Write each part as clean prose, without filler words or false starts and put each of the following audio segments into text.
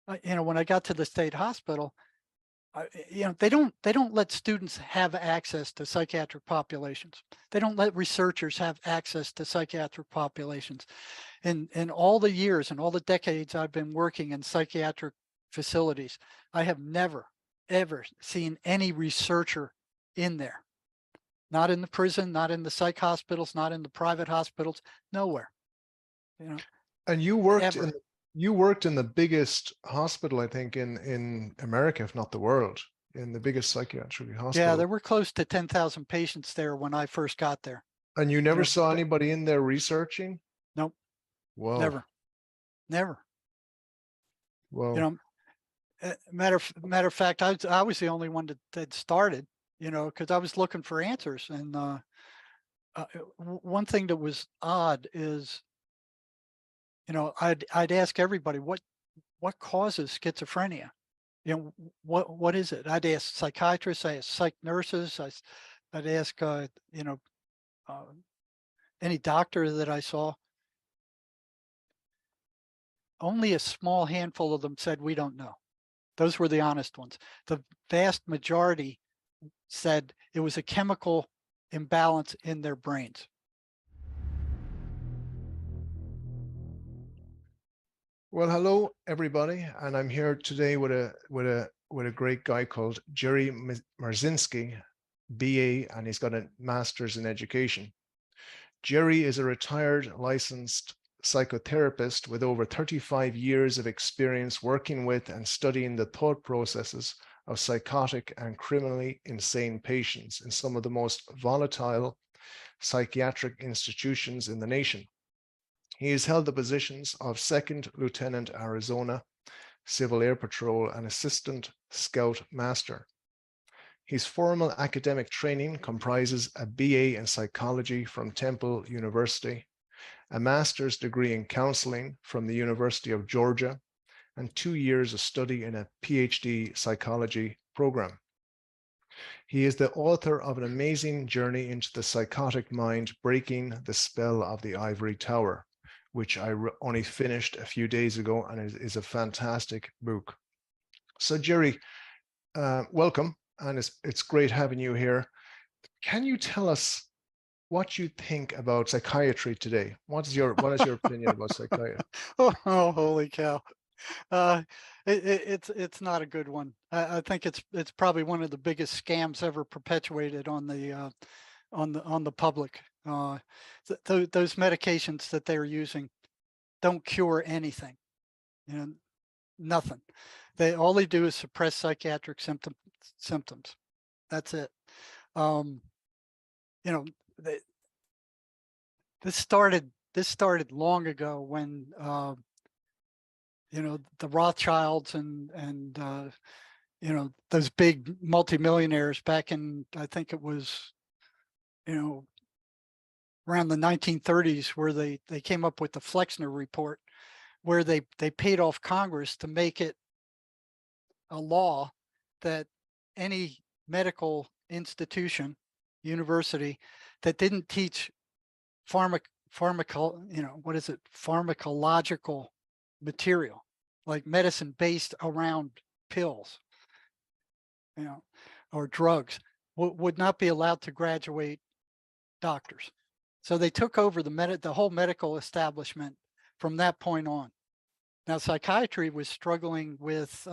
when I got to the state hospital, they don't let students have access to psychiatric populations. They don't let researchers have access to psychiatric populations. In all the years and all the decades I've been working in psychiatric facilities, I have never, ever seen any researcher in there. Not in the prison, not in the psych hospitals, not in the private hospitals, nowhere, you know, And ever. you worked in the biggest hospital, I think, in America, if not the world, in the biggest psychiatric Yeah, hospital. there were close to 10,000 patients there when I first got there. And you You never know, saw anybody in there researching? nope, Whoa. never, never. You Whoa. know, matter of fact, I was the only one that started. Because I was looking for answers. And one thing that was odd is, I'd ask everybody what causes schizophrenia. What is it? I'd ask psychiatrists, I ask psych nurses, I'd ask uh, any doctor that I saw. Only a small handful of them said we don't know. Those were the honest ones. The vast majority said it was a chemical imbalance in their brains. Well, hello everybody, and I'm here today with a great guy called Jerry Marzinski, BA, and he's got a master's in education. Jerry is a retired licensed psychotherapist with over 35 years of experience working with and studying the thought processes of psychotic and criminally insane patients in some of the most volatile psychiatric institutions in the nation. He has held the positions of Second Lieutenant Arizona Civil Air Patrol and Assistant Scout Master. His formal academic training comprises a BA in psychology from Temple University, a master's degree in counseling from the University of Georgia, and 2 years of study in a PhD psychology program. He is the author of an amazing journey into the psychotic mind, breaking the spell of the ivory tower, which I only finished a few days ago, and is a fantastic book. So Jerry, welcome, and it's great having you here. Can you tell us what you think about psychiatry today? What is your opinion about psychiatry? Oh, holy cow! Uh, it's not a good one. I think it's probably one of the biggest scams ever perpetuated on the public. Those medications that they're using don't cure anything. You know, nothing. All they do is suppress psychiatric symptoms. That's it. Um, you know, they, this started long ago when the Rothschilds and those big multimillionaires back in, I think it was, you know around the 1930s, where they came up with the Flexner report, where they paid off Congress to make it a law that any medical institution, university, that didn't teach what is it, pharmacological material, like medicine based around pills, you know, or drugs, would not be allowed to graduate doctors. So they took over the whole medical establishment from that point on. Now, psychiatry was struggling with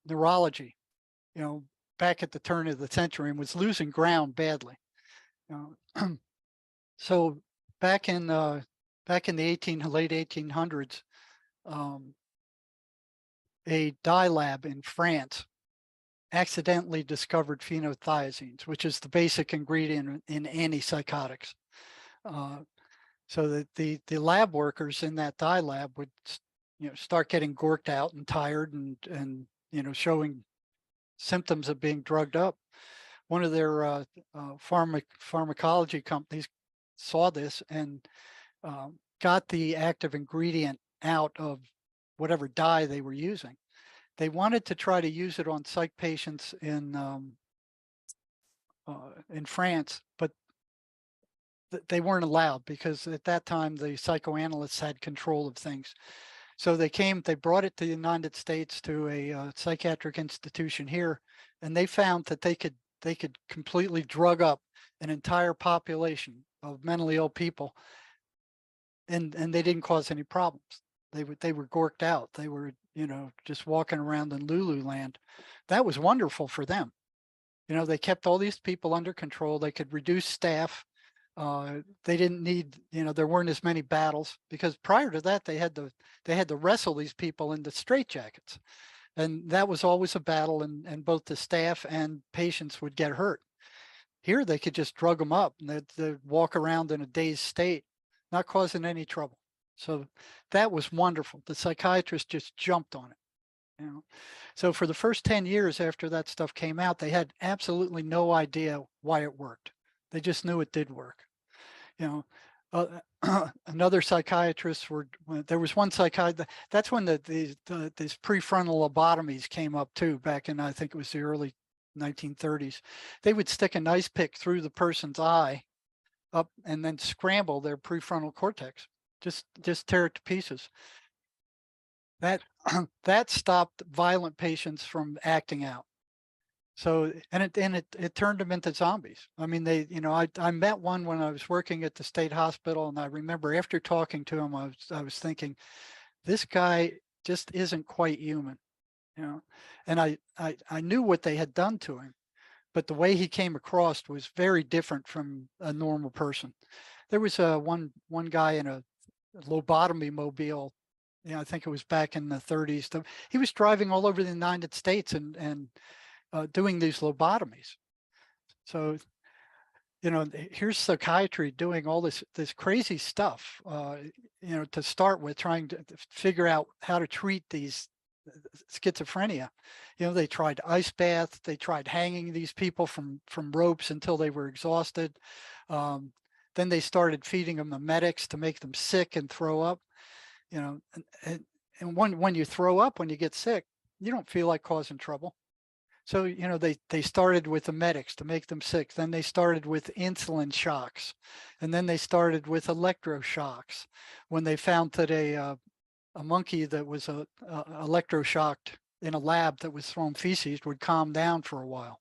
neurology, back at the turn of the century, and was losing ground badly. So back in the late 1800s, a dye lab in France accidentally discovered phenothiazines, which is the basic ingredient in antipsychotics. So that the lab workers in that dye lab would start getting gorked out and tired and showing symptoms of being drugged up. One of their pharmacology companies saw this and got the active ingredient out of whatever dye they were using. They wanted to try to use it on psych patients in France, but they weren't allowed, because at that time the psychoanalysts had control of things. So they brought it to the United States to a psychiatric institution here, and they found that they could completely drug up an entire population of mentally ill people, and they didn't cause any problems. They were gorked out. They were, you know, just walking around in Lulu land. That was wonderful for them. You know, they kept all these people under control. They could reduce staff. They didn't need, you know, there weren't as many battles, because prior to that they had to wrestle these people into straitjackets, and that was always a battle, and both the staff and patients would get hurt. Here they could just drug them up, and they'd walk around in a dazed state, not causing any trouble. So that was wonderful. The psychiatrist just jumped on it. You know, so for the first 10 years after that stuff came out, they had absolutely no idea why it worked. They just knew it did work. You know, another psychiatrist there was one psychiatrist. That's when these prefrontal lobotomies came up too, back in, I think it was the early 1930s. They would stick an ice pick through the person's eye up and then scramble their prefrontal cortex, just tear it to pieces. That that stopped violent patients from acting out. So, and it turned them into zombies. I mean, you know, I met one when I was working at the state hospital, and I remember after talking to him, I was thinking, this guy just isn't quite human, you know. And I knew what they had done to him, but the way he came across was very different from a normal person. There was one guy in a lobotomy mobile. You know, I think it was back in the 30s. He was driving all over the United States and doing these lobotomies. So, you know, here's psychiatry doing all this crazy stuff, you know, to start with, trying to figure out how to treat these schizophrenia. You know, they tried ice baths, they tried hanging these people from ropes until they were exhausted. Then they started feeding them the medics to make them sick and throw up. You know, and when you throw up, when you get sick, you don't feel like causing trouble. So, you know, they started with the medics to make them sick. Then they started with insulin shocks, and then they started with electroshocks. When they found that a monkey that was electroshocked in a lab that was thrown feces would calm down for a while.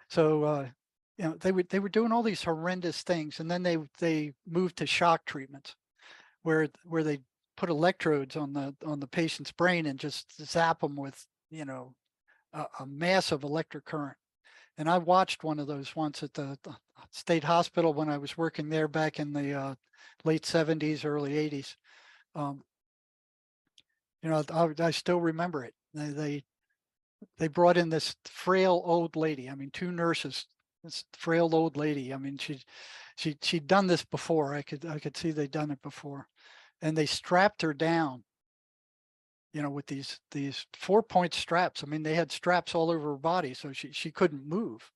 So, you know, they were doing all these horrendous things, and then they moved to shock treatments, where they put electrodes on the patient's brain and just zap them with, you know, a massive electric current. And I watched one of those once at the state hospital when I was working there back in the late 70s, early 80s. You know, I still remember it. They brought in this frail old lady. I mean, two nurses, this frail old lady. I mean, she'd done this before. I could see they'd done it before. And they strapped her down, you know, with these 4-point straps. I mean, they had straps all over her body, so she couldn't move.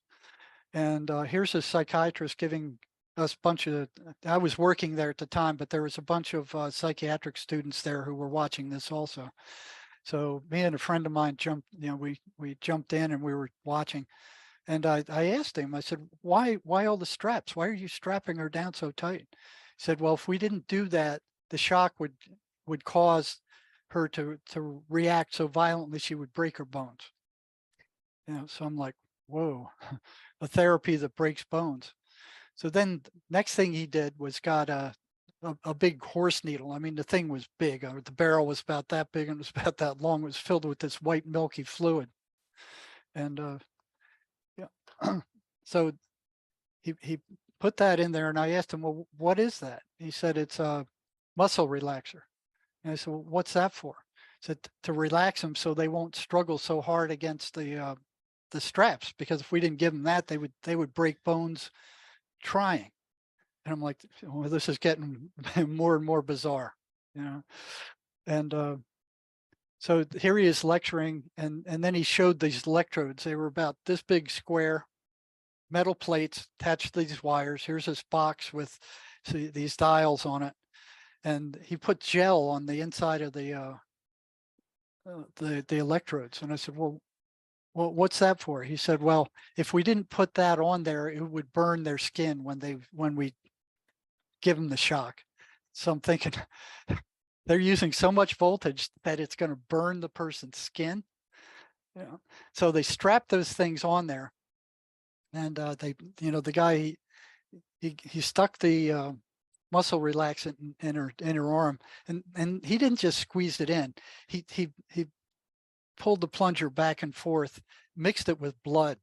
And here's a psychiatrist giving us a bunch of, I was working there at the time, but there was a bunch of psychiatric students there who were watching this also. So me and a friend of mine jumped, you know, we jumped in and we were watching. And I asked him, I said, why all the straps? Why are you strapping her down so tight? He said, well, if we didn't do that, the shock would cause her to react so violently she would break her bones. You know, so I'm like, whoa, a therapy that breaks bones. So then next thing he did was got a big horse needle. I mean, the thing was big. The barrel was about that big and it was about that long. It was filled with this white milky fluid. And yeah, so he put that in there, and I asked him, well, what is that? He said, it's a muscle relaxer. And I said, well, what's that for? He said, to relax them so they won't struggle so hard against the straps, because if we didn't give them that, they would break bones trying. And I'm like, well, this is getting more and more bizarre, you know. And so here he is lecturing, and then he showed these electrodes. They were about this big square metal plates attached to these wires. Here's this box with these dials on it, and he put gel on the inside of the electrodes. And I said, well, what's that for? He said, well, if we didn't put that on there, it would burn their skin when we give them the shock. So I'm thinking, they're using so much voltage that it's going to burn the person's skin. You know, so they strap those things on there, and the guy, he stuck the muscle relaxant in her arm, and he didn't just squeeze it in. He pulled the plunger back and forth, mixed it with blood,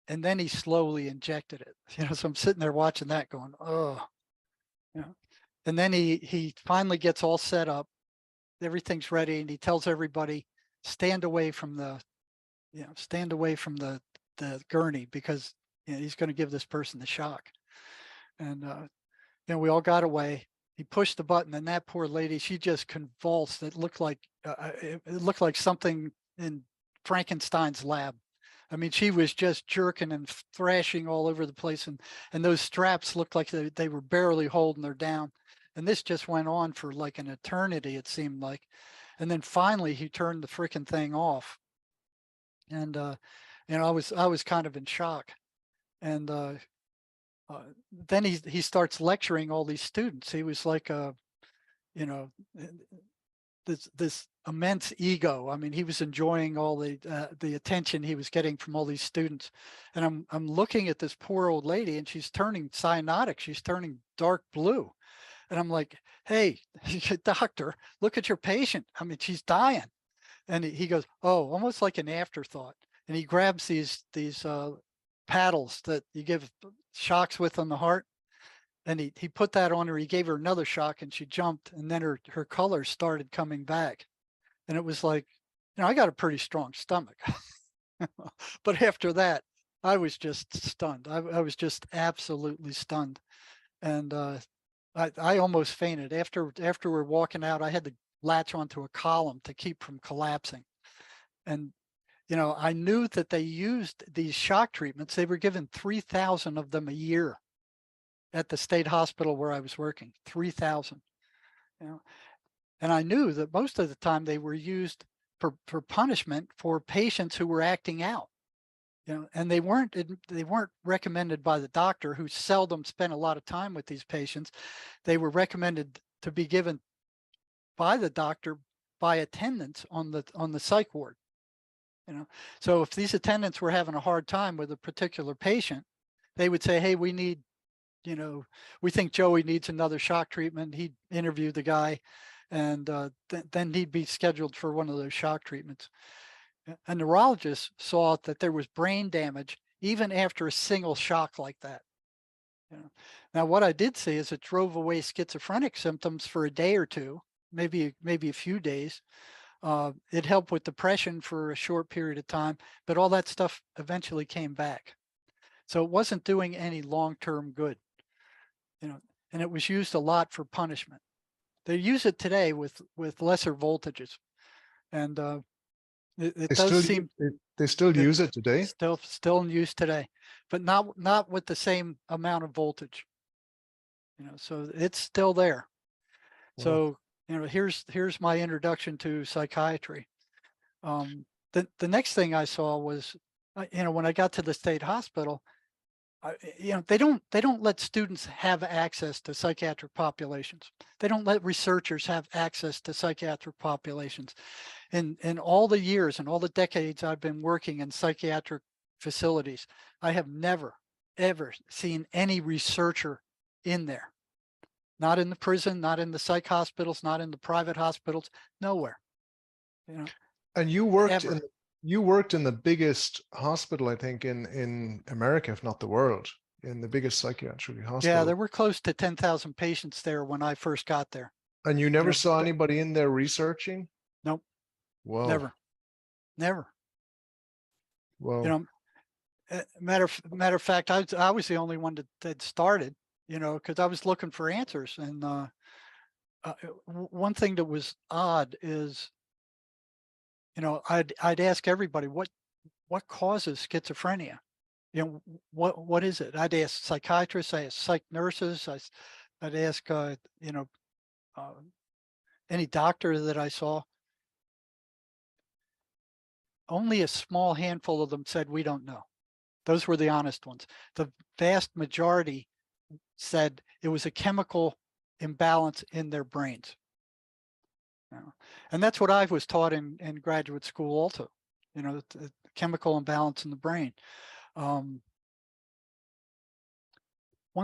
and then he slowly injected it. So I'm sitting there watching that, going, oh, you know. And then he finally gets all set up, everything's ready, and he tells everybody, stand away from the gurney, because he's going to give this person the shock. And we all got away. He pushed the button, and that poor lady, she just convulsed. It looked like something in Frankenstein's lab. I mean, she was just jerking and thrashing all over the place, and those straps looked like they were barely holding her down. And this just went on for like an eternity, it seemed like. And then finally, he turned the freaking thing off, and I was kind of in shock. And then he starts lecturing all these students. He was like you know this immense ego. I mean, he was enjoying all the attention he was getting from all these students. And I'm looking at this poor old lady, and she's turning cyanotic. She's turning dark blue. And I'm like, hey, doctor, look at your patient. I mean, she's dying. And he goes, oh, almost like an afterthought. And he grabs these paddles that you give shocks with on the heart. And he put that on her. He gave her another shock, and she jumped. And then her colors started coming back. And it was like, I got a pretty strong stomach. But after that, I was just stunned. I was just absolutely stunned. And I almost fainted. After we're walking out, I had to latch onto a column to keep from collapsing. And I knew that they used these shock treatments. They were given 3,000 of them a year at the state hospital where I was working. 3,000. And I knew that most of the time they were used for punishment for patients who were acting out. And they weren't recommended by the doctor, who seldom spent a lot of time with these patients. They were recommended to be given by the doctor by attendants on the psych ward. So if these attendants were having a hard time with a particular patient, they would say, hey, we need, we think Joey needs another shock treatment. He'd interview the guy, and then he'd be scheduled for one of those shock treatments. A neurologist saw that there was brain damage even after a single shock like that. Now, what I did see is it drove away schizophrenic symptoms for a day or two, maybe a few days. It helped with depression for a short period of time, but all that stuff eventually came back. So it wasn't doing any long-term good, and it was used a lot for punishment. They use it today with lesser voltages, and it does seem they still use it today. Still in use today, but not with the same amount of voltage. So it's still there. Wow. So here's my introduction to psychiatry. The next thing I saw was, when I got to the state hospital, they don't let students have access to psychiatric populations. They don't let researchers have access to psychiatric populations. In all the years and all the decades I've been working in psychiatric facilities, I have never, ever seen any researcher in there. Not in the prison, not in the psych hospitals, not in the private hospitals, nowhere. And you worked in the biggest hospital, I think, in America, if not the world, in the biggest psychiatric hospital. Yeah, there were close to 10,000 patients there when I first got there. And you never saw anybody in there researching? Nope. Whoa. Never. Well, matter of fact, I was the only one that started, because I was looking for answers. And one thing that was odd is, I'd ask everybody, what causes schizophrenia? What is it? I'd ask psychiatrists, I ask psych nurses, I'd ask any doctor that I saw. Only a small handful of them said, we don't know. Those were the honest ones. The vast majority said it was a chemical imbalance in their brains. You know? And that's what I was taught in graduate school also, the chemical imbalance in the brain. One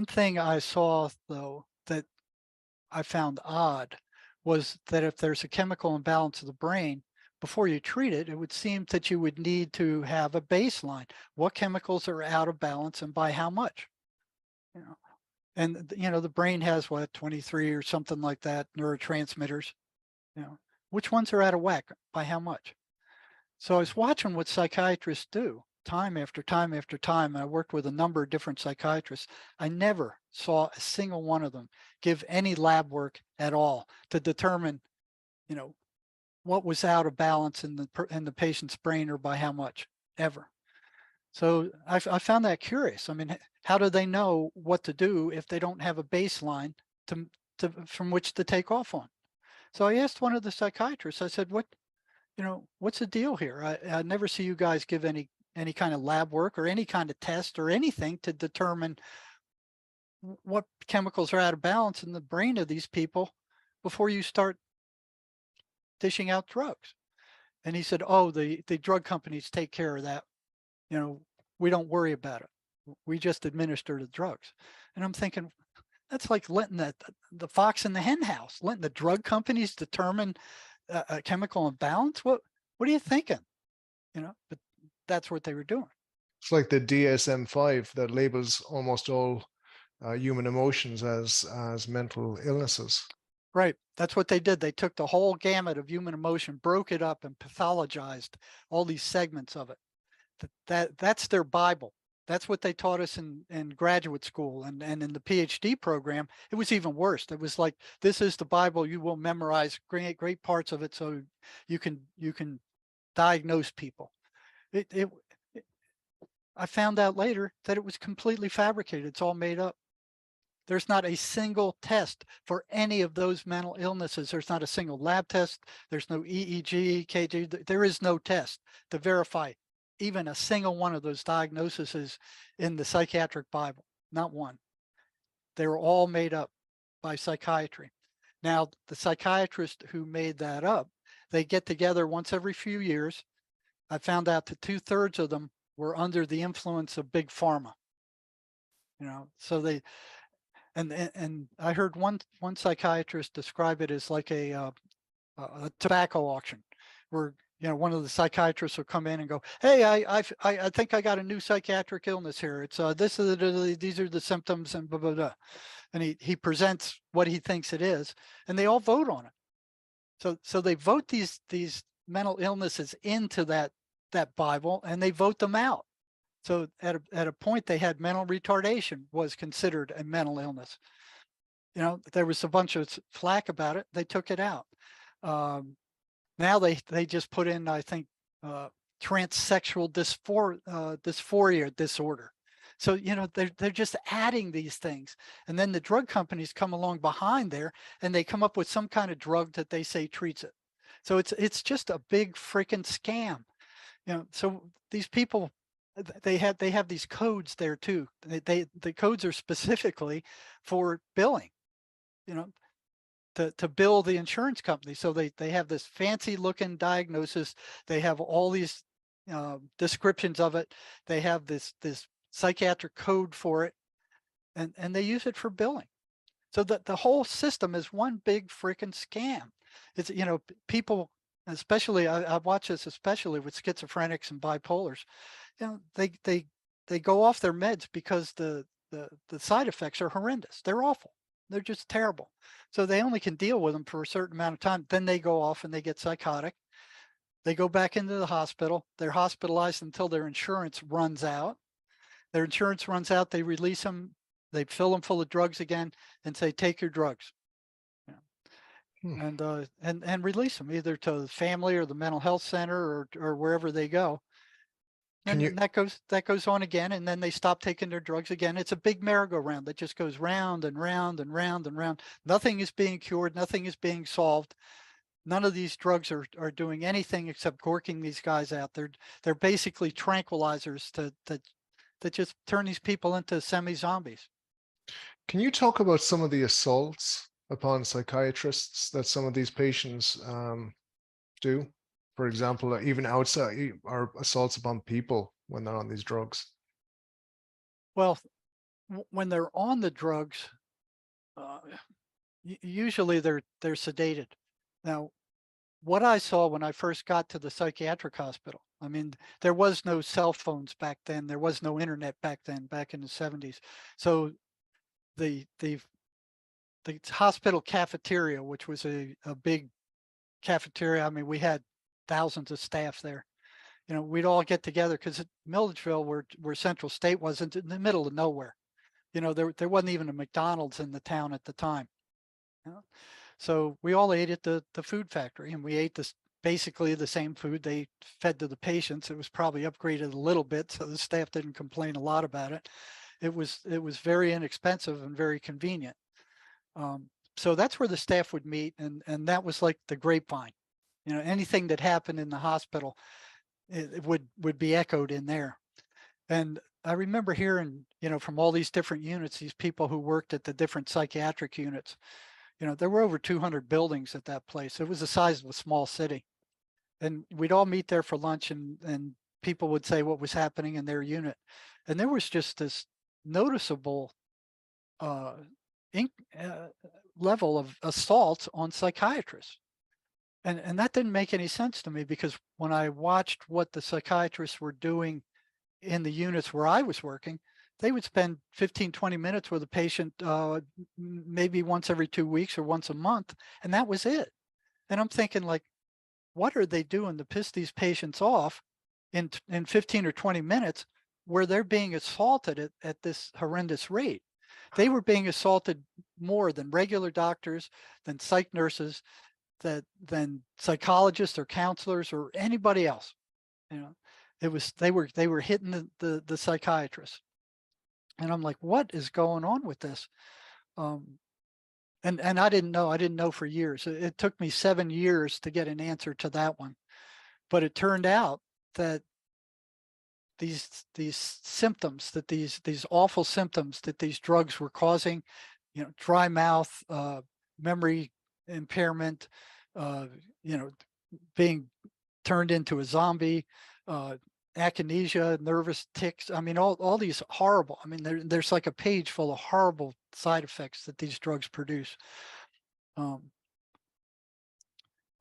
thing I saw, though, that I found odd was that if there's a chemical imbalance of the brain, before you treat it, it would seem that you would need to have a baseline. What chemicals are out of balance and by how much? You know, and the brain has what, 23 or something like that neurotransmitters. Which ones are out of whack by how much? So I was watching what psychiatrists do time after time after time. I worked with a number of different psychiatrists. I never saw a single one of them give any lab work at all to determine, you know, what was out of balance in the patient's brain or by how much, ever. So I found that curious. I mean, how do they know what to do if they don't have a baseline from which to take off on? So I asked one of the psychiatrists, I said, what's the deal here? I never see you guys give any kind of lab work or any kind of test or anything to determine what chemicals are out of balance in the brain of these people before you start dishing out drugs. And he said, oh, the drug companies take care of that. We don't worry about it. We just administer the drugs. And I'm thinking, that's like letting the fox in the hen house, letting the drug companies determine a chemical imbalance. What are you thinking? But that's what they were doing. It's like the DSM-5 that labels almost all human emotions as mental illnesses. Right. That's what they did. They took the whole gamut of human emotion, broke it up, and pathologized all these segments of it. That's their Bible. That's what they taught us in graduate school and in the PhD program. It was even worse. It was like, this is the Bible. You will memorize great parts of it so you can diagnose people. I found out later that it was completely fabricated. It's all made up. There's not a single test for any of those mental illnesses. There's not a single lab test. There's no EEG, EKG. There is no test to verify even a single one of those diagnoses in the psychiatric Bible. Not one. They were all made up by psychiatry. Now, the psychiatrist who made that up, they get together once every few years. I found out that 2/3 of them were under the influence of big pharma. So they and I heard one psychiatrist describe it as like a tobacco auction, where one of the psychiatrists will come in and go, "Hey, I think I got a new psychiatric illness here. It's these are the symptoms and blah blah blah," and he presents what he thinks it is, and they all vote on it. So they vote these mental illnesses into that Bible, and they vote them out. So at a point, they had mental retardation was considered a mental illness. There was a bunch of flack about it. They took it out. Now they just put in, I think, transsexual dysphoria disorder. So they're just adding these things, and then the drug companies come along behind there, and they come up with some kind of drug that they say treats it. So it's just a big freaking scam. So these people, they have these codes there too. The codes are specifically for billing, to bill the insurance company. So they have this fancy looking diagnosis. They have all these descriptions of it. They have this psychiatric code for it, and they use it for billing. So that the whole system is one big freaking scam. It's people, especially I watch this especially with schizophrenics and bipolars. They go off their meds because the side effects are horrendous. They're awful. They're just terrible. So they only can deal with them for a certain amount of time. Then they go off and they get psychotic. They go back into the hospital. They're hospitalized until their insurance runs out. Their insurance runs out. They release them. They fill them full of drugs again and say, take your drugs. And release them either to the family or the mental health center or wherever they go. And that goes on again, and then they stop taking their drugs again. It's a big merry-go-round that just goes round and round and round and round. Nothing is being cured. Nothing is being solved. None of these drugs are doing anything except gorking these guys out. They're basically tranquilizers that just turn these people into semi-zombies. Can you talk about some of the assaults upon psychiatrists that some of these patients do? For example, even outside or assaults upon people when they're on these drugs. Well, when they're on the drugs, uh, usually they're sedated. Now, what I saw when I first got to the psychiatric hospital, I mean, there was no cell phones back then. There was no internet back then, back in the 70s. So the the the hospital cafeteria, which was a big cafeteria. I mean, we had thousands of staff there. You know, we'd all get together because at Milledgeville, where Central State was, in the middle of nowhere. You know, there wasn't even a McDonald's in the town at the time. You know? So we all ate at the food factory, and we ate this basically the same food they fed to the patients. It was probably upgraded a little bit, so the staff didn't complain a lot about it. It was very inexpensive and very convenient. So that's where the staff would meet, and that was like the grapevine. You know, anything that happened in the hospital, it would be echoed in there. And I remember hearing, you know, from all these different units, these people who worked at the different psychiatric units. You know, there were over 200 buildings at that place. It was the size of a small city, and we'd all meet there for lunch, and people would say what was happening in their unit, and there was just this noticeable uh, in, uh, level of assault on psychiatrists. And that didn't make any sense to me, because when I watched what the psychiatrists were doing in the units where I was working, they would spend 15, 20 minutes with a patient, maybe once every 2 weeks or once a month, and that was it. And I'm thinking, like, what are they doing to piss these patients off in 15 or 20 minutes, where they're being assaulted at this horrendous rate? They were being assaulted more than regular doctors, than psych nurses, than psychologists or counselors or anybody else. You know, they were hitting the psychiatrists, and I'm like, what is going on with this? Um, and I didn't know for years. It took me 7 years to get an answer to that one, but it turned out that these symptoms, that these awful symptoms that these drugs were causing, you know, dry mouth, memory impairment, uh, you know, being turned into a zombie, uh, akinesia, nervous tics. I mean, all these horrible. I mean, there's like a page full of horrible side effects that these drugs produce. Um,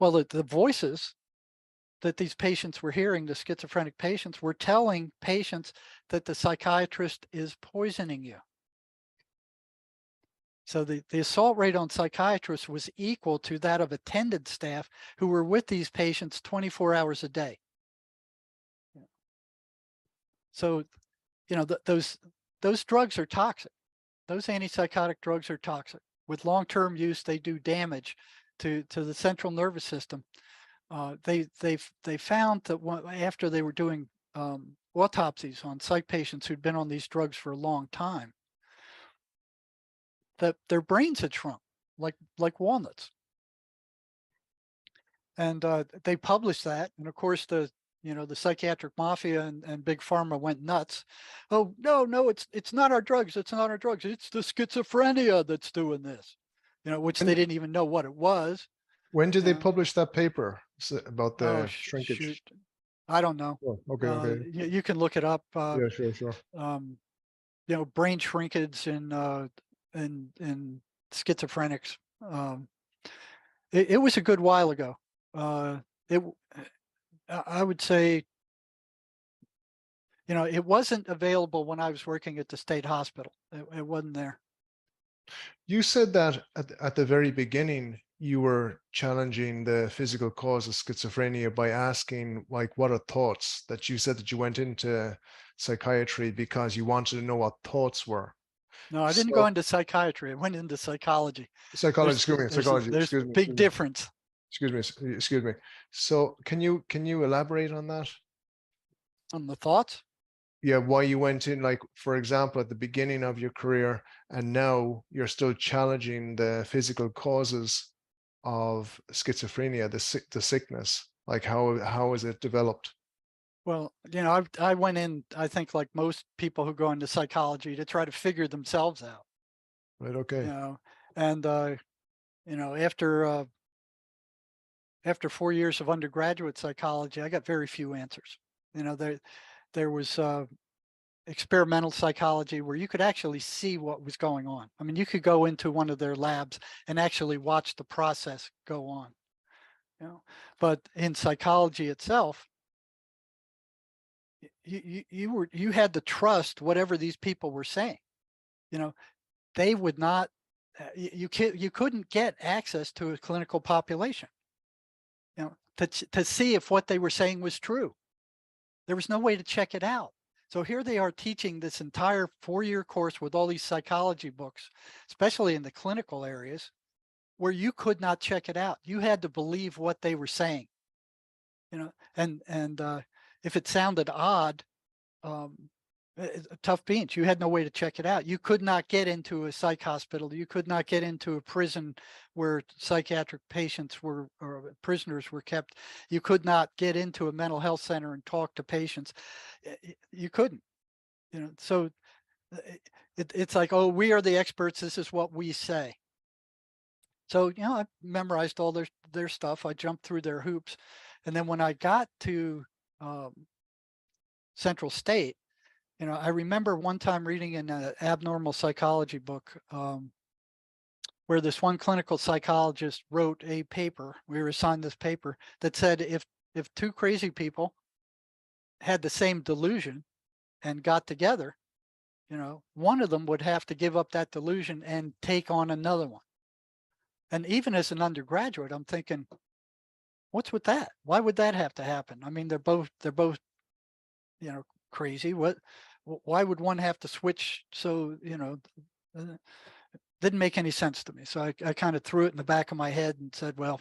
well, the voices that these patients were hearing, the schizophrenic patients, were telling patients that the psychiatrist is poisoning you. So the assault rate on psychiatrists was equal to that of attendant staff who were with these patients 24 hours a day. So, you know, those drugs are toxic. Those antipsychotic drugs are toxic. With long-term use, they do damage to the central nervous system. They found that after they were doing autopsies on psych patients who'd been on these drugs for a long time, that their brains had shrunk like walnuts. And they published that, and of course the psychiatric mafia and big pharma went nuts. Oh, no, it's not our drugs, it's not our drugs, it's the schizophrenia that's doing this, which they And didn't even know what it was. when did they Yeah. publish that paper about Oh, the shoot, shrinkage? I don't know. Oh, okay, okay. You can look it up. Yeah, sure, sure. Um, Brain shrinkage in schizophrenics. It was a good while ago. It I would say, it wasn't available when I was working at the state hospital. It wasn't there. You said that at the very beginning, you were challenging the physical cause of schizophrenia by asking, like, what are thoughts? That you said that you went into psychiatry because you wanted to know what thoughts were. No, I didn't go So, into psychiatry. I went into psychology. psychology, excuse me, psychology, There's excuse me, big difference excuse me. So, can you elaborate on that? on the thoughts. Yeah, why you went in, like, for example, at the beginning of your career, and now you're still challenging the physical causes of schizophrenia, the sickness. Like, how is it developed? Well, I went in, I think, like most people who go into psychology, to try to figure themselves out, Right, you okay. know, and You know, after 4 years of undergraduate psychology, I got very few answers. You know, there was experimental psychology where you could actually see what was going on. I mean, you could go into one of their labs and actually watch the process go on. You know, but in psychology itself, you had to trust whatever these people were saying. You know, they would not. You couldn't get access to a clinical population. You know, to see if what they were saying was true. There was no way to check it out. So here they are teaching this entire 4-year course with all these psychology books, especially in the clinical areas, where you could not check it out. You had to believe what they were saying. You know, and if it sounded odd, um, tough beans. You had no way to check it out. You could not get into a psych hospital. You could not get into a prison where psychiatric patients were or prisoners were kept. You could not get into a mental health center and talk to patients. You couldn't. You know, so it's like, oh, we are the experts. This is what we say. So you know, I memorized all their stuff. I jumped through their hoops, and then when I got to um, Central State, you know, I remember one time reading in an abnormal psychology book where this one clinical psychologist wrote a paper. We were assigned this paper that said if two crazy people had the same delusion and got together, you know, one of them would have to give up that delusion and take on another one. And even as an undergraduate, I'm thinking, what's with that? Why would that have to happen? I mean, they're both, you know, crazy. Why would one have to switch? So, you know, uh, didn't make any sense to me. So I kind of threw it in the back of my head and said, well,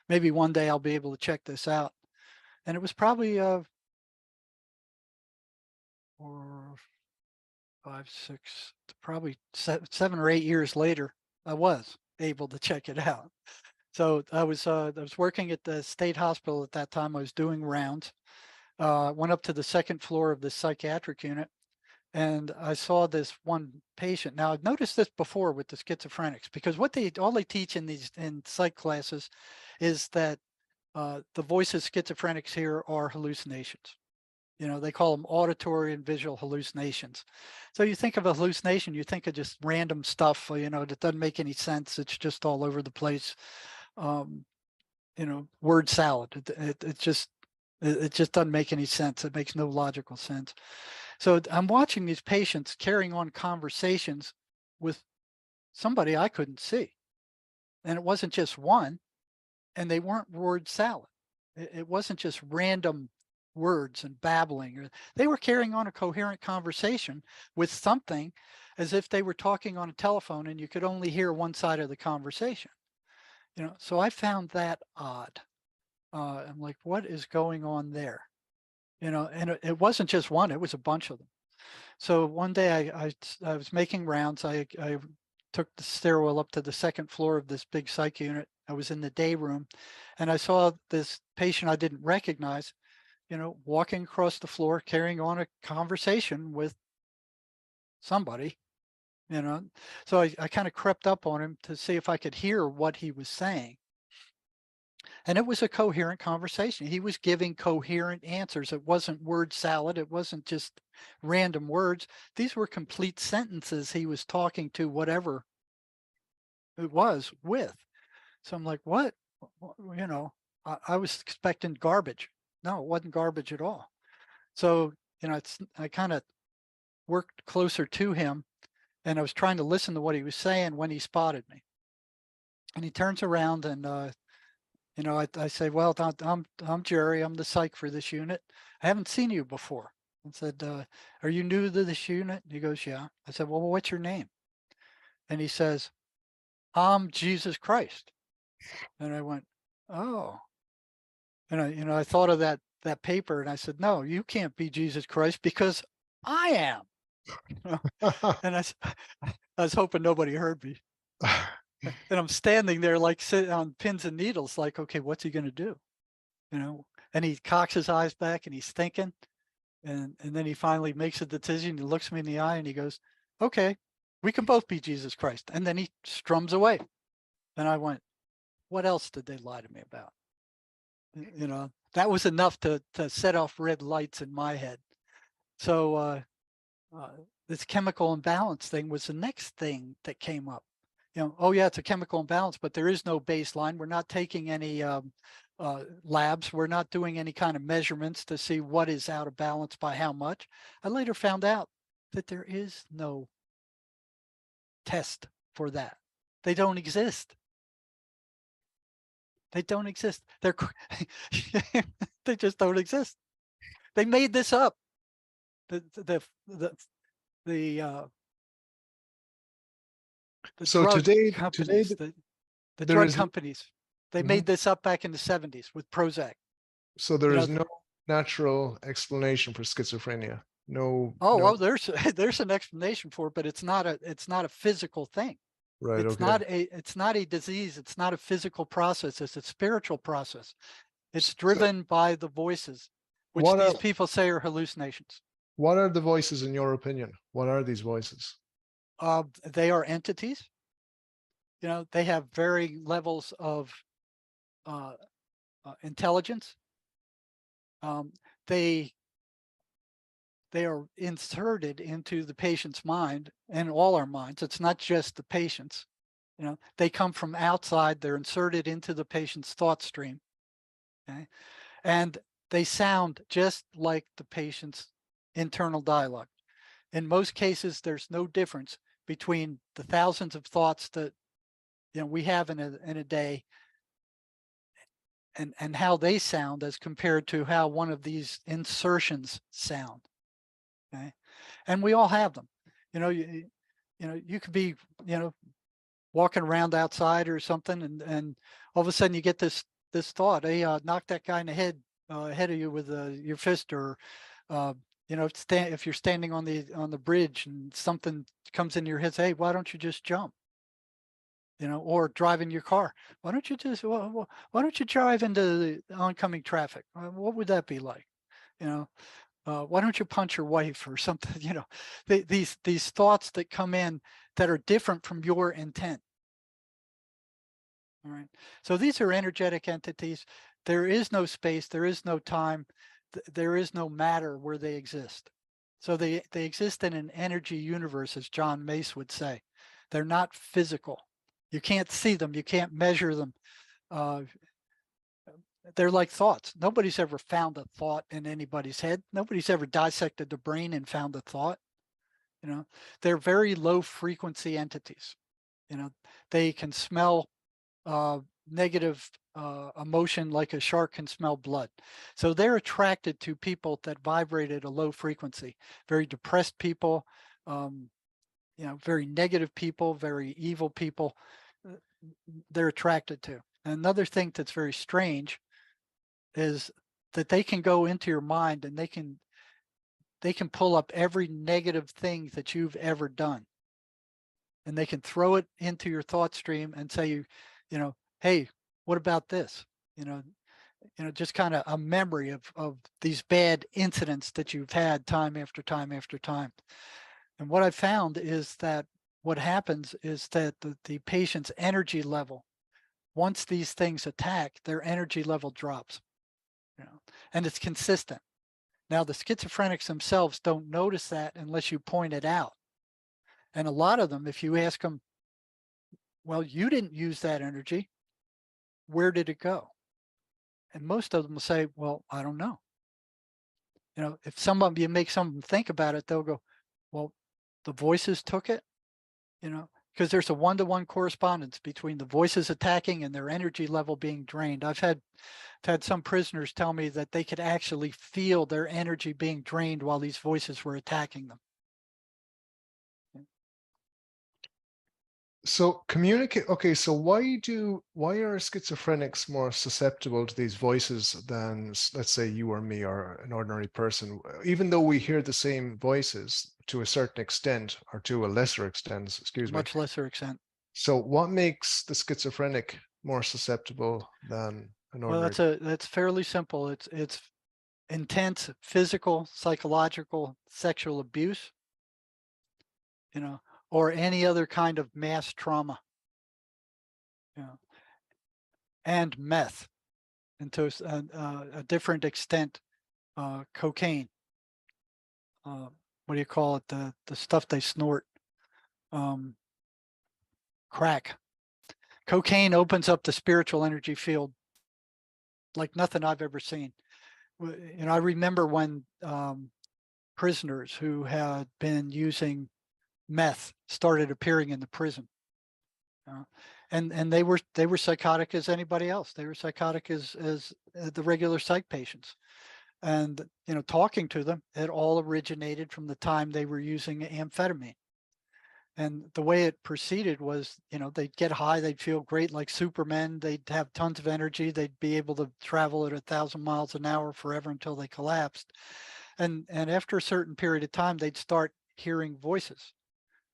maybe one day I'll be able to check this out. And it was probably 4, 5, 6, probably 7 or 8 years later, I was able to check it out. So I was working at the state hospital at that time. I was doing rounds. Went up to the second floor of the psychiatric unit, and I saw this one patient. Now I've noticed this before with the schizophrenics, because what all they teach in these in psych classes is that the voices schizophrenics hear are hallucinations. You know, they call them auditory and visual hallucinations. So you think of a hallucination, you think of just random stuff, you know, that doesn't make any sense. It's just all over the place. Um, you know, word salad. It just doesn't make any sense. It makes no logical sense. So I'm watching these patients carrying on conversations with somebody I couldn't see. And it wasn't just one, and they weren't word salad. It wasn't just random words and babbling, or they were carrying on a coherent conversation with something as if they were talking on a telephone and you could only hear one side of the conversation. You know, so I found that odd. I'm like, what is going on there? You know, and it wasn't just one, it was a bunch of them. So one day I was making rounds. I took the stairwell up to the second floor of this big psych unit. I was in the day room, and I saw this patient I didn't recognize, you know, walking across the floor, carrying on a conversation with somebody, you know. So I kind of crept up on him to see if I could hear what he was saying. And it was a coherent conversation. He was giving coherent answers. It wasn't word salad. It wasn't just random words. These were complete sentences he was talking to whatever it was with. So I'm like, what? You know, I was expecting garbage. No, it wasn't garbage at all. So, you know, I kind of worked closer to him, and I was trying to listen to what he was saying when he spotted me. And he turns around and you know, I say, well, I'm Jerry. I'm the psych for this unit. I haven't seen you before. I said, are you new to this unit? And he goes, yeah. I said, well, what's your name? And he says, I'm Jesus Christ. And I went, oh. And I thought of that paper, and I said, no, you can't be Jesus Christ because I am. And I was hoping nobody heard me. And I'm standing there like sitting on pins and needles, like, okay, what's he going to do? You know, and he cocks his eyes back and he's thinking, and then he finally makes a decision. He looks me in the eye and he goes, okay, we can both be Jesus Christ. And then he strums away. And I went, what else did they lie to me about? You know, that was enough to set off red lights in my head. So uh, this chemical imbalance thing was the next thing that came up. You know, oh yeah, it's a chemical imbalance, but there is no baseline. We're not taking any labs. We're not doing any kind of measurements to see what is out of balance by how much. I later found out that there is no test for that. They don't exist. They don't exist. They're they just don't exist. They made this up. The the So drug today companies, the there drug is companies, they mhm. made this up back in the 70s with Prozac. So there You is know, no natural explanation for schizophrenia. No, oh, no. there's there's an explanation for it, but it's not a physical thing. Right. It's Okay. not a disease. It's not a physical process. It's a spiritual process. It's So driven by the voices, which what these are people say are hallucinations. what are the voices in your opinion? What are these voices? They are entities. You know, they have varying levels of uh, intelligence. Um, they they are inserted into the patient's mind and all our minds. It's not just the patient's. You know, they come from outside. They're inserted into the patient's thought stream. Okay, and they sound just like the patient's internal dialogue. In most cases, there's no difference between the thousands of thoughts that we have in a day and how they sound as compared to how one of these insertions sound. Okay, and we all have them. You know, you could be walking around outside or something, and all of a sudden you get this thought, hey, knock that guy in the head ahead of you with your fist, or uh, if you're standing on the bridge and something comes into your head, say, hey, why don't you just jump? Or driving your car. Why don't you drive into the oncoming traffic? What would that be like? You know, why don't you punch your wife or something? These thoughts that come in that are different from your intent. All right. So these are energetic entities. There is no space. There is no time. There is no matter where they exist. So they exist in an energy universe, as John Mace would say. They're not physical. You can't see them. You can't measure them. Uh, they're like thoughts. Nobody's ever found a thought in anybody's head. Nobody's ever dissected the brain and found a thought. They're very low frequency entities. They can smell uh, negative emotion like a shark can smell blood. So they're attracted to people that vibrate at a low frequency. Very depressed people, um, very negative people, very evil people. uh, They're attracted to. Another thing that's very strange is that they can go into your mind and they can pull up every negative thing that you've ever done, and they can throw it into your thought stream and say, hey, what about this? you know just kind of a memory of these bad incidents that you've had time after time after time. And what I found is that what happens is that the patient's energy level, once these things attack, their energy level drops, and it's consistent. Now, the schizophrenics themselves don't notice that unless you point it out. And a lot of them, if you ask them, well, you didn't use that energy, where did it go? And most of them will say, well, I don't know. If some of you make some of them think about it, they'll go, well, the voices took it, because there's a one-to-one correspondence between the voices attacking and their energy level being drained. I've had some prisoners tell me that they could actually feel their energy being drained while these voices were attacking them. So communicate. Okay, so why are schizophrenics more susceptible to these voices than, let's say, you or me or an ordinary person? Even though we hear the same voices to a certain extent, or to a lesser extent, excuse me. Much lesser extent. So what makes the schizophrenic more susceptible than an Well, ordinary? that's fairly simple. It's intense physical, psychological, sexual abuse, you know, or any other kind of mass trauma. You know, and meth, and to a different extent, cocaine. What do you call it? The stuff they snort, um, crack. Cocaine opens up the spiritual energy field like nothing I've ever seen. I remember when prisoners who had been using meth started appearing in the prison. Uh, and they were psychotic as anybody else. They were psychotic as the regular psych patients. And talking to them, it all originated from the time they were using amphetamine. And the way it proceeded was, they'd get high, they'd feel great like Supermen, they'd have tons of energy, they'd be able to travel at 1,000 miles an hour forever until they collapsed. And after a certain period of time, they'd start hearing voices.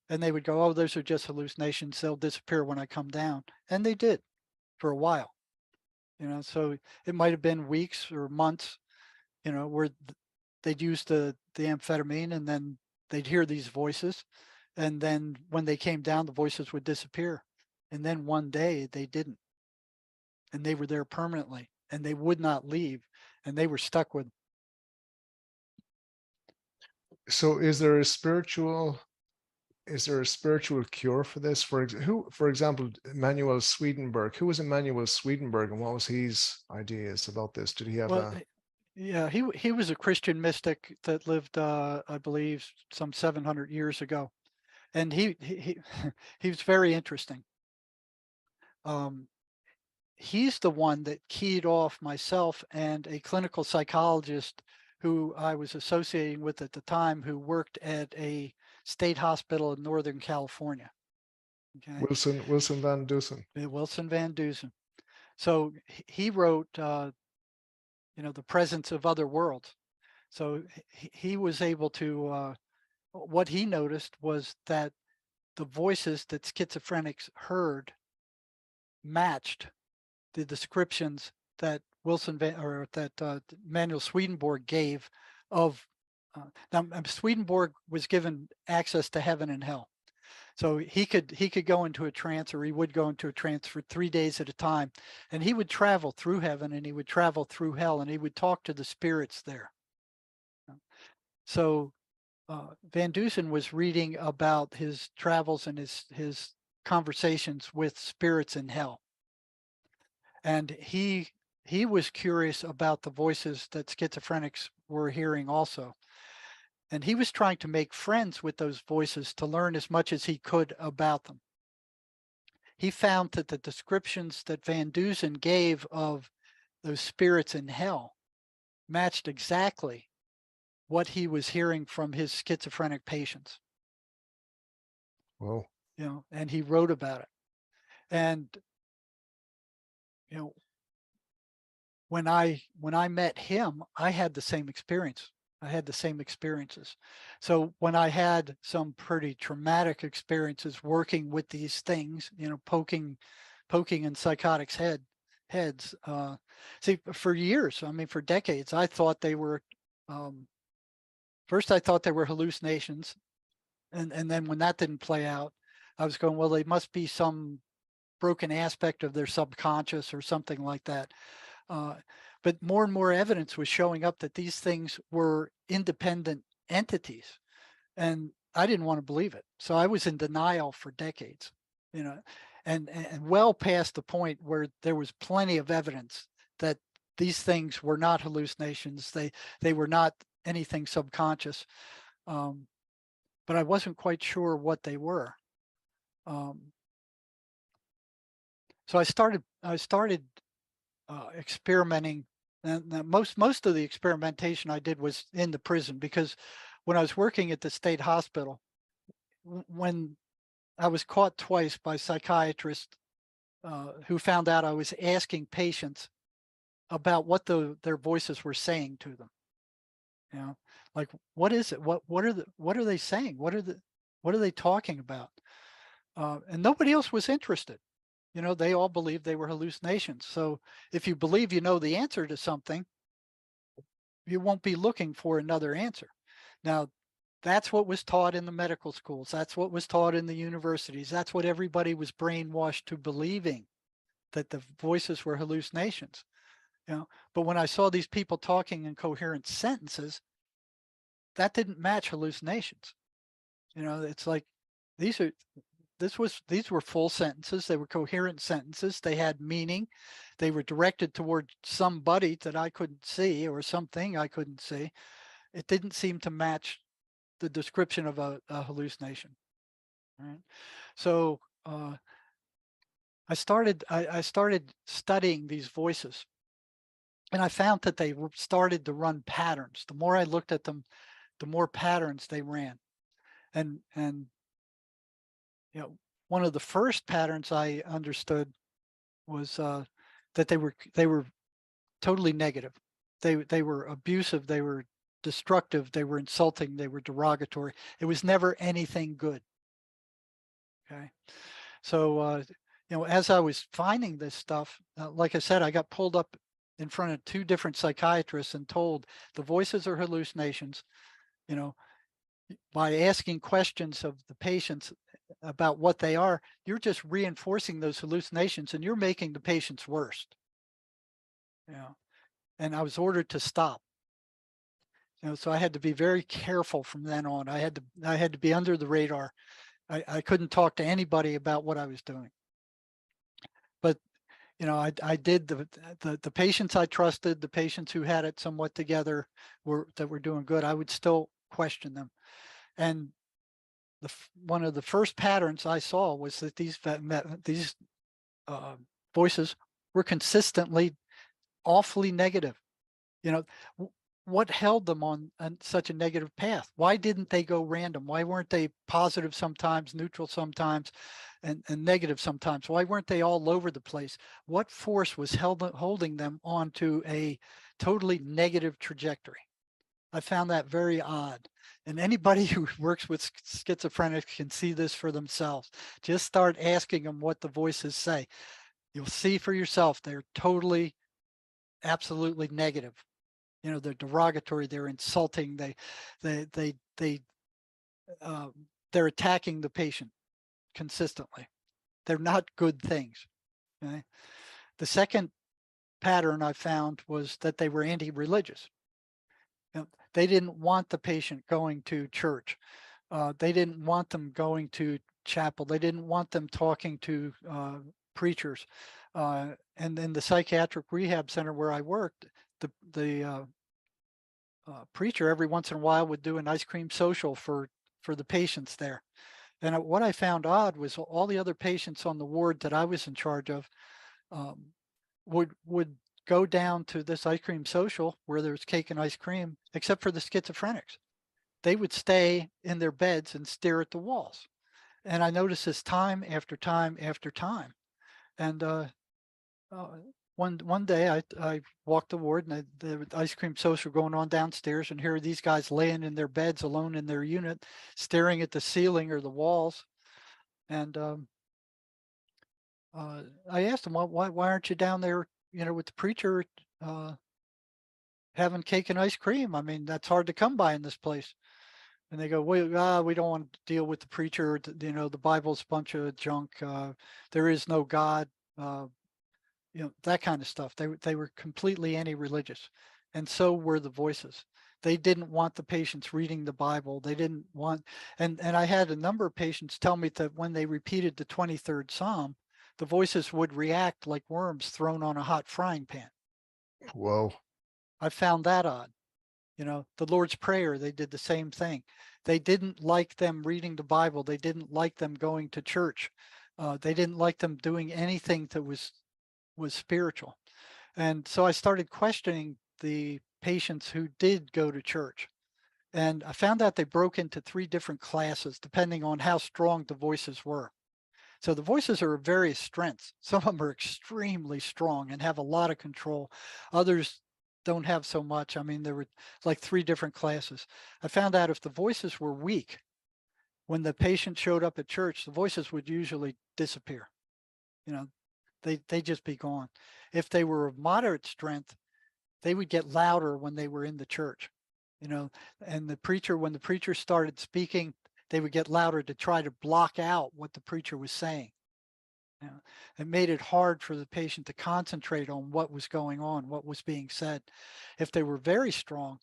And they would go, oh, those are just hallucinations. They'll disappear when I come down. And they did for a while. So it might have been weeks or months, where they'd use the amphetamine and then they'd hear these voices. And then when they came down, the voices would disappear. And then one day they didn't. And they were there permanently and they would not leave. And they were stuck with. So is there a spiritual cure for this? For example, Emanuel Swedenborg. Who was Emanuel Swedenborg, and what was his ideas about this? Did he have Well, a yeah, he was a Christian mystic that lived, I believe, some 700 years ago, and he was very interesting. He's the one that keyed off myself and a clinical psychologist who I was associating with at the time, who worked at a state hospital in Northern California. Okay, Wilson Van Dusen? Wilson Van Dusen. So he wrote, The Presence of Other Worlds. So he was able to, what he noticed was that the voices that schizophrenics heard matched the descriptions that Manuel Swedenborg gave of. Now Swedenborg was given access to heaven and hell, so he could go into a trance, or he would go into a trance for 3 days at a time, and he would travel through heaven and he would travel through hell, and he would talk to the spirits there. So Van Dusen was reading about his travels and his conversations with spirits in hell. And he was curious about the voices that schizophrenics were hearing also. And he was trying to make friends with those voices to learn as much as he could about them. He found that the descriptions that Van Dusen gave of those spirits in hell matched exactly what he was hearing from his schizophrenic patients. Whoa. And he wrote about it. And when I met him, I had the same experience. I had the same experiences. So when I had some pretty traumatic experiences working with these things, poking in psychotics heads. See, for years, I mean, for decades, I thought they were. First, I thought they were hallucinations, and then when that didn't play out, I was going, well, they must be some broken aspect of their subconscious or something like that. But more and more evidence was showing up that these things were independent entities, and I didn't want to believe it. So I was in denial for decades, and well past the point where there was plenty of evidence that these things were not hallucinations. They were not anything subconscious, but I wasn't quite sure what they were. So I started experimenting, and most of the experimentation I did was in the prison, because when I was working at the state hospital, when I was caught twice by psychiatrists who found out I was asking patients about what their voices were saying to them. Like, what is it? What are they saying? What are they talking about? And nobody else was interested. They all believed they were hallucinations. So if you believe you know the answer to something, you won't be looking for another answer. Now, that's what was taught in the medical schools. That's what was taught in the universities. That's what everybody was brainwashed to believing that the voices were hallucinations, but when I saw these people talking in coherent sentences, that didn't match hallucinations. It's like these are these were full sentences. They were coherent sentences. They had meaning. They were directed toward somebody that I couldn't see or something I couldn't see. It didn't seem to match the description of a hallucination. Right. So I started studying these voices, and I found that they started to run patterns. The more I looked at them, the more patterns they ran. And one of the first patterns I understood was that they were totally negative. They were abusive. They were destructive. They were insulting. They were derogatory. It was never anything good. Okay. So, as I was finding this stuff, like I said, I got pulled up in front of two different psychiatrists and told the voices are hallucinations. You know, by asking questions of the patients about what they are, you're just reinforcing those hallucinations and you're making the patients worse. And I was ordered to stop. So I had to be very careful from then on. I had to be under the radar. I couldn't talk to anybody about what I was doing. But I did the patients I trusted, the patients who had it somewhat together that were doing good. I would still question them. And one of the first patterns I saw was that these voices were consistently awfully negative. You know, what held them on such a negative path? Why didn't they go random? Why weren't they positive sometimes, neutral sometimes, and negative sometimes? Why weren't they all over the place? What force was holding them onto a totally negative trajectory? I found that very odd. And anybody who works with schizophrenics can see this for themselves. Just start asking them what the voices say. You'll see for yourself they're totally, absolutely negative. They're derogatory, they're insulting, they they they uh, they're attacking the patient consistently. They're not good things. Okay? The second pattern I found was that they were anti-religious. They didn't want the patient going to church. They didn't want them going to chapel. They didn't want them talking to preachers. And in the psychiatric rehab center where I worked, the preacher every once in a while would do an ice cream social for the patients there. And what I found odd was all the other patients on the ward that I was in charge of um, would go down to this ice cream social where there's cake and ice cream, except for the schizophrenics. They would stay in their beds and stare at the walls. And I noticed this time after time after time. And uh, one day I walked the ward, and the ice cream social going on downstairs, and here are these guys laying in their beds alone in their unit, staring at the ceiling or the walls. And I asked them, why aren't you down there, with the preacher having cake and ice cream? I mean, that's hard to come by in this place. And they go, we don't want to deal with the preacher. The Bible's a bunch of junk. There is no God. Uh, that kind of stuff. They were completely anti-religious, and so were the voices. They didn't want the patients reading the Bible. They didn't want, and I had a number of patients tell me that when they repeated the 23rd Psalm, the voices would react like worms thrown on a hot frying pan. Whoa. I found that odd. The Lord's Prayer, they did the same thing. They didn't like them reading the Bible. They didn't like them going to church. They didn't like them doing anything that was spiritual. And so I started questioning the patients who did go to church. And I found out they broke into three different classes depending on how strong the voices were. So the voices are of various strengths. Some of them are extremely strong and have a lot of control. Others don't have so much. I mean, there were like three different classes. I found out if the voices were weak, when the patient showed up at church, the voices would usually disappear. You know, they just be gone. If they were of moderate strength, they would get louder when they were in the church. And when the preacher started speaking, they would get louder to try to block out what the preacher was saying. You know, it made it hard for the patient to concentrate on what was going on, what was being said. If they were very strong,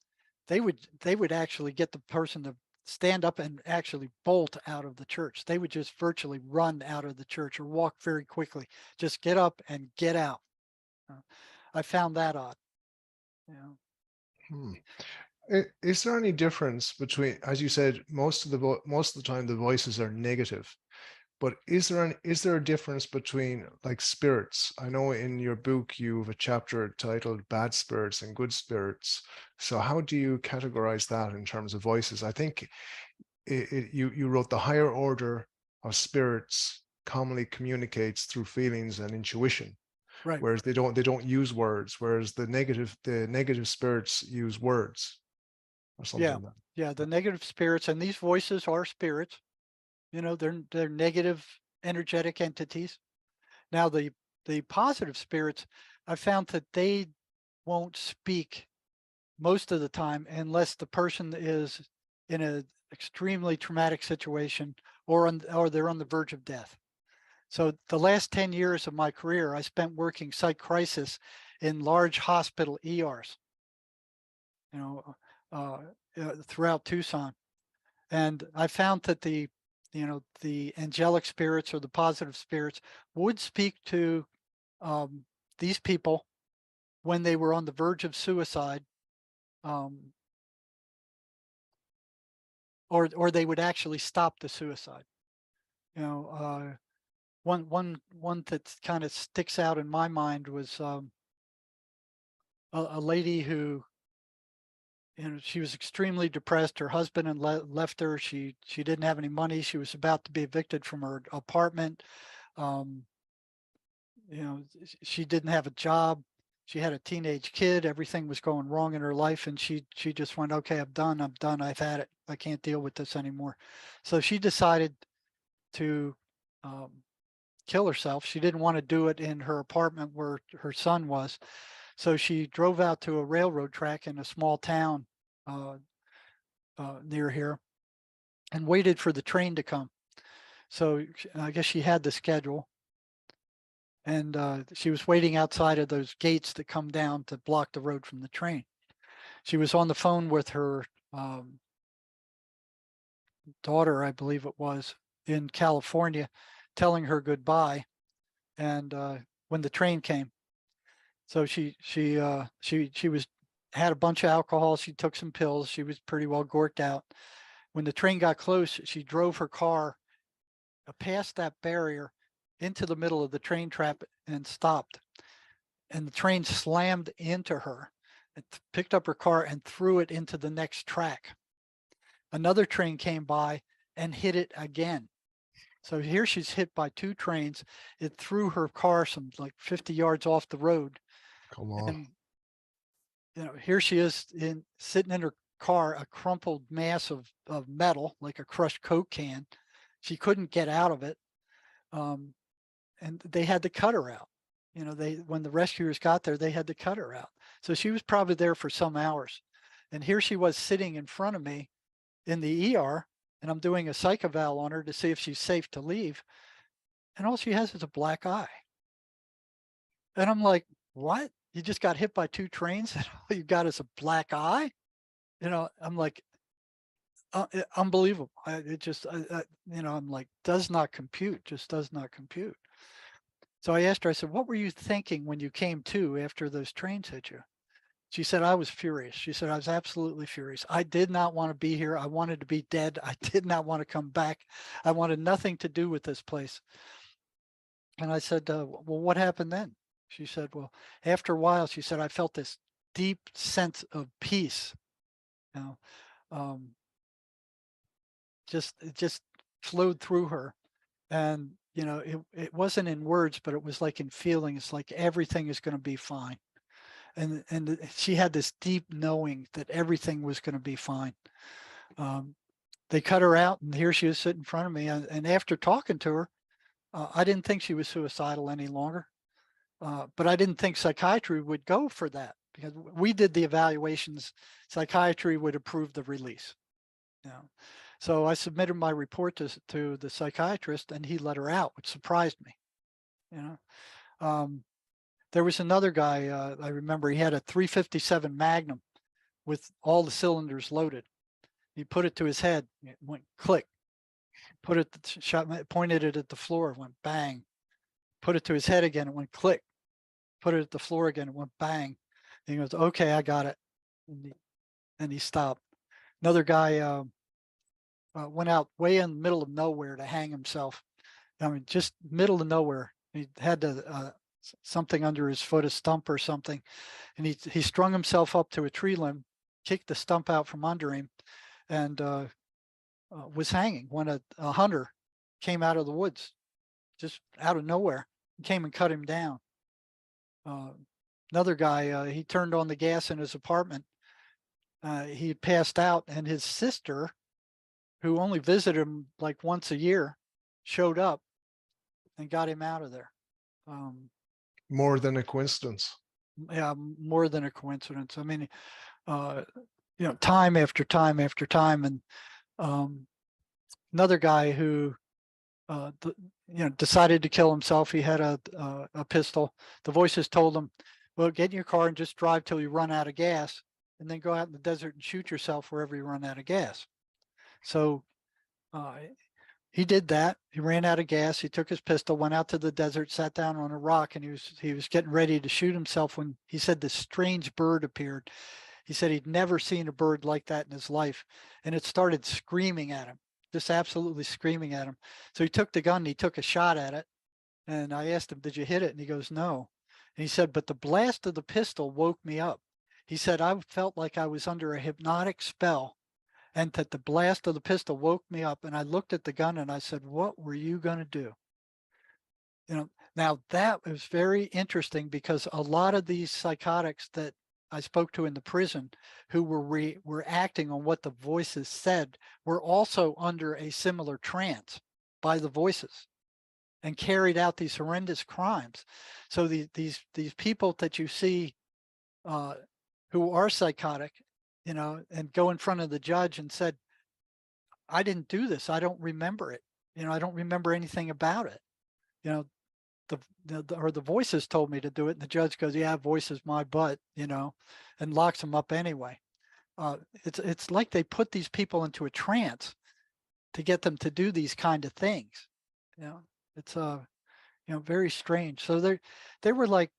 they would actually get the person to stand up and actually bolt out of the church. They would just virtually run out of the church or walk very quickly. Just get up and get out. Uh, I found that odd. You know. Hmm. Is there any difference between, as you said, most of the time the voices are negative, but is there a difference between like spirits? I know in your book you have a chapter titled "Bad Spirits and Good Spirits." So how do you categorize that in terms of voices? I think you wrote the higher order of spirits commonly communicates through feelings and intuition, Right. whereas they don't use words, whereas the negative spirits use words or Yeah. something like that. Yeah. The negative spirits, and these voices are spirits. They're negative energetic entities. Now the positive spirits, I found that they won't speak most of the time unless the person is in a extremely traumatic situation or they're on the verge of death. So the last 10 years of my career, I spent working psych crisis in large hospital ERs, you know, throughout Tucson. And I found that the angelic spirits or the positive spirits would speak to um, these people when they were on the verge of suicide, um, or they would actually stop the suicide. You know, one that kind of sticks out in my mind was a lady who, she was extremely depressed. Her husband had left her. She didn't have any money. She was about to be evicted from her apartment. Um, she didn't have a job. She had a teenage kid. Everything was going wrong in her life, and she just went, okay, I'm done. I'm done. I've had it. I can't deal with this anymore. So she decided to um, kill herself. She didn't want to do it in her apartment where her son was. So she drove out to a railroad track in a small town uh, near here and waited for the train to come. So I guess she had the schedule, and she was waiting outside of those gates that come down to block the road from the train. She was on the phone with her um, daughter, I believe it was, in California, telling her goodbye. And when the train came, so she was had a bunch of alcohol. She took some pills. She was pretty well gorked out. When the train got close, she drove her car past that barrier into the middle of the train trap and stopped. And the train slammed into her. It picked up her car and threw it into the next track. Another train came by and hit it again. So here she's hit by two trains. It threw her car some like 50 yards off the road. Come on. And here she is sitting in her car, a crumpled mass of metal, like a crushed Coke can. She couldn't get out of it. Um, and they had to cut her out. When the rescuers got there, they had to cut her out. So she was probably there for some hours. And here she was sitting in front of me in the ER, and I'm doing a psych eval on her to see if she's safe to leave. And all she has is a black eye. And I'm like, what? You just got hit by two trains and all you got is a black eye? I'm like, unbelievable. I'm like, does not compute, just does not compute. So I asked her, I said, what were you thinking when you came to after those trains hit you? She said, I was furious. She said, I was absolutely furious. I did not want to be here. I wanted to be dead. I did not want to come back. I wanted nothing to do with this place. And I said, well, what happened then? She said, well, after a while, she said, I felt this deep sense of peace. You know, um, it just flowed through her. And, it wasn't in words, but it was like in feelings, like everything is going to be fine. And she had this deep knowing that everything was going to be fine. They cut her out, and here she is sitting in front of me. And after talking to her, I didn't think she was suicidal any longer. But I didn't think psychiatry would go for that because we did the evaluations. Psychiatry would approve the release. You know? So I submitted my report to the psychiatrist, and he let her out, which surprised me. you know. There was another guy, I remember he had a 357 Magnum with all the cylinders loaded. He put it to his head, it went click. Put it, shot, pointed it at the floor, went bang. Put it to his head again, it went click. Put it at the floor again, it went bang. And he goes, okay, I got it. And he stopped. Another guy went out way in the middle of nowhere to hang himself. I mean, just middle of nowhere. He had something under his foot, a stump or something, and he strung himself up to a tree limb, kicked the stump out from under him, and was hanging when a hunter came out of the woods, just out of nowhere, and came and cut him down. Another guy, he turned on the gas in his apartment. He had passed out, and his sister, who only visited him like once a year, showed up and got him out of there. More than a coincidence. Yeah, more than a coincidence. I mean, time after time after time. And another guy who, decided to kill himself. He had a pistol. The voices told him, well, get in your car and just drive till you run out of gas, and then go out in the desert and shoot yourself wherever you run out of gas. So he did that. He ran out of gas. He took his pistol, went out to the desert, sat down on a rock, and he was getting ready to shoot himself when he said this strange bird appeared. He said he'd never seen a bird like that in his life, and it started screaming at him, just absolutely screaming at him. So he took the gun and he took a shot at it. And I asked him, did you hit it? And he goes, no. And he said, but the blast of the pistol woke me up. He said, I felt like I was under a hypnotic spell, and that the blast of the pistol woke me up. And I looked at the gun and I said, what were you going to do? Now that was very interesting, because a lot of these psychotics that I spoke to in the prison who were acting on what the voices said were also under a similar trance by the voices and carried out these horrendous crimes. So these people that you see who are psychotic, and go in front of the judge and said, I didn't do this. I don't remember it. I don't remember anything about it. The voices told me to do it. And the judge goes, yeah, voices my butt, and locks them up anyway. It's like they put these people into a trance to get them to do these kind of things. It's very strange. So they were like,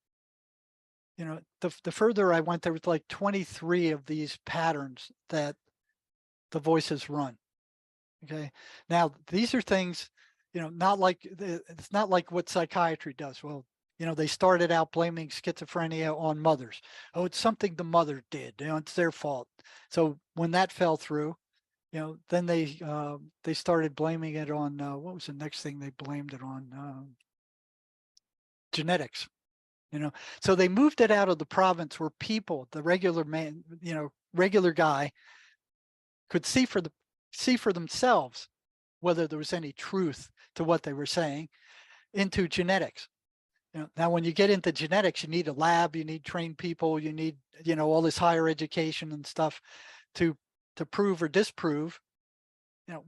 the further I went, there was like 23 of these patterns that the voices run. Okay. Now these are things, not like, it's not like what psychiatry does. Well, they started out blaming schizophrenia on mothers. Oh, it's something the mother did, it's their fault. So when that fell through, then they started blaming it on, what was the next thing they blamed it on? Genetics. So they moved it out of the province where people, the regular man, regular guy, could see for themselves whether there was any truth to what they were saying, into genetics. Now when you get into genetics, you need a lab, you need trained people, you need, all this higher education and stuff to prove or disprove,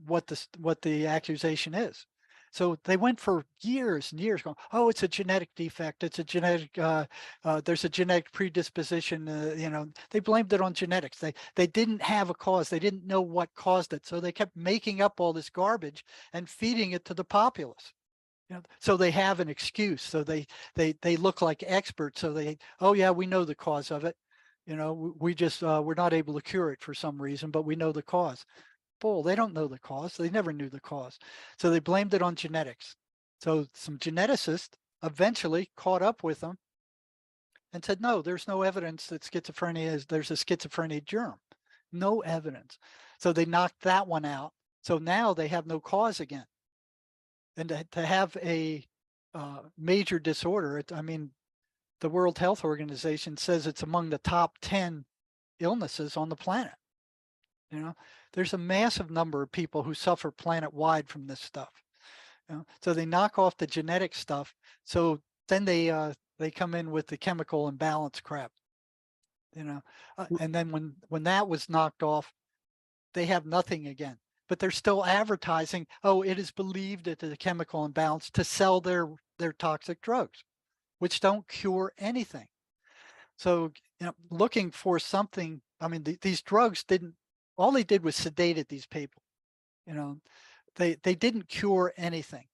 what the accusation is. So they went for years and years going, oh, it's a genetic defect. It's a genetic, there's a genetic predisposition. They blamed it on genetics. They didn't have a cause. They didn't know what caused it. So they kept making up all this garbage and feeding it to the populace. So they have an excuse. So they look like experts. So oh yeah, we know the cause of it. We just, we're not able to cure it for some reason, but we know the cause. Bull, they don't know the cause. They never knew the cause. So they blamed it on genetics. So some geneticists eventually caught up with them and said, no, there's no evidence that there's a schizophrenia germ. No evidence. So they knocked that one out. So now they have no cause again. And to have a major disorder, the World Health Organization says it's among the top 10 illnesses on the planet. There's a massive number of people who suffer planet-wide from this stuff. So they knock off the genetic stuff. So then they come in with the chemical imbalance crap. And then when that was knocked off, they have nothing again. But they're still advertising, oh, it is believed that the chemical imbalance, to sell their they're toxic drugs, which don't cure anything. So, looking for something, I mean, these drugs didn't, all they did was sedated these people, you know, they didn't cure anything.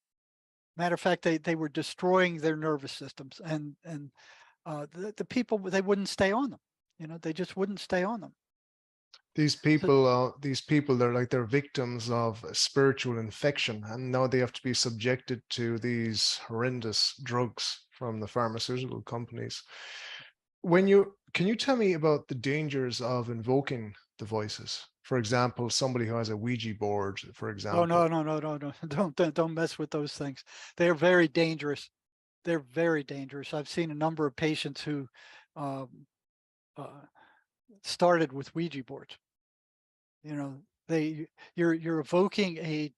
Matter of fact, they were destroying their nervous systems, and the people, they wouldn't stay on them. They just wouldn't stay on them. So, these people, they're like they're victims of a spiritual infection, and now they have to be subjected to these horrendous drugs from the pharmaceutical companies. Can you tell me about the dangers of invoking the voices? For example, somebody who has a Ouija board, for oh example. no, no, no, no, no! Don't mess with those things. They're very dangerous. They're very dangerous. I've seen a number of patients who um, uh, started with Ouija boards. You're evoking a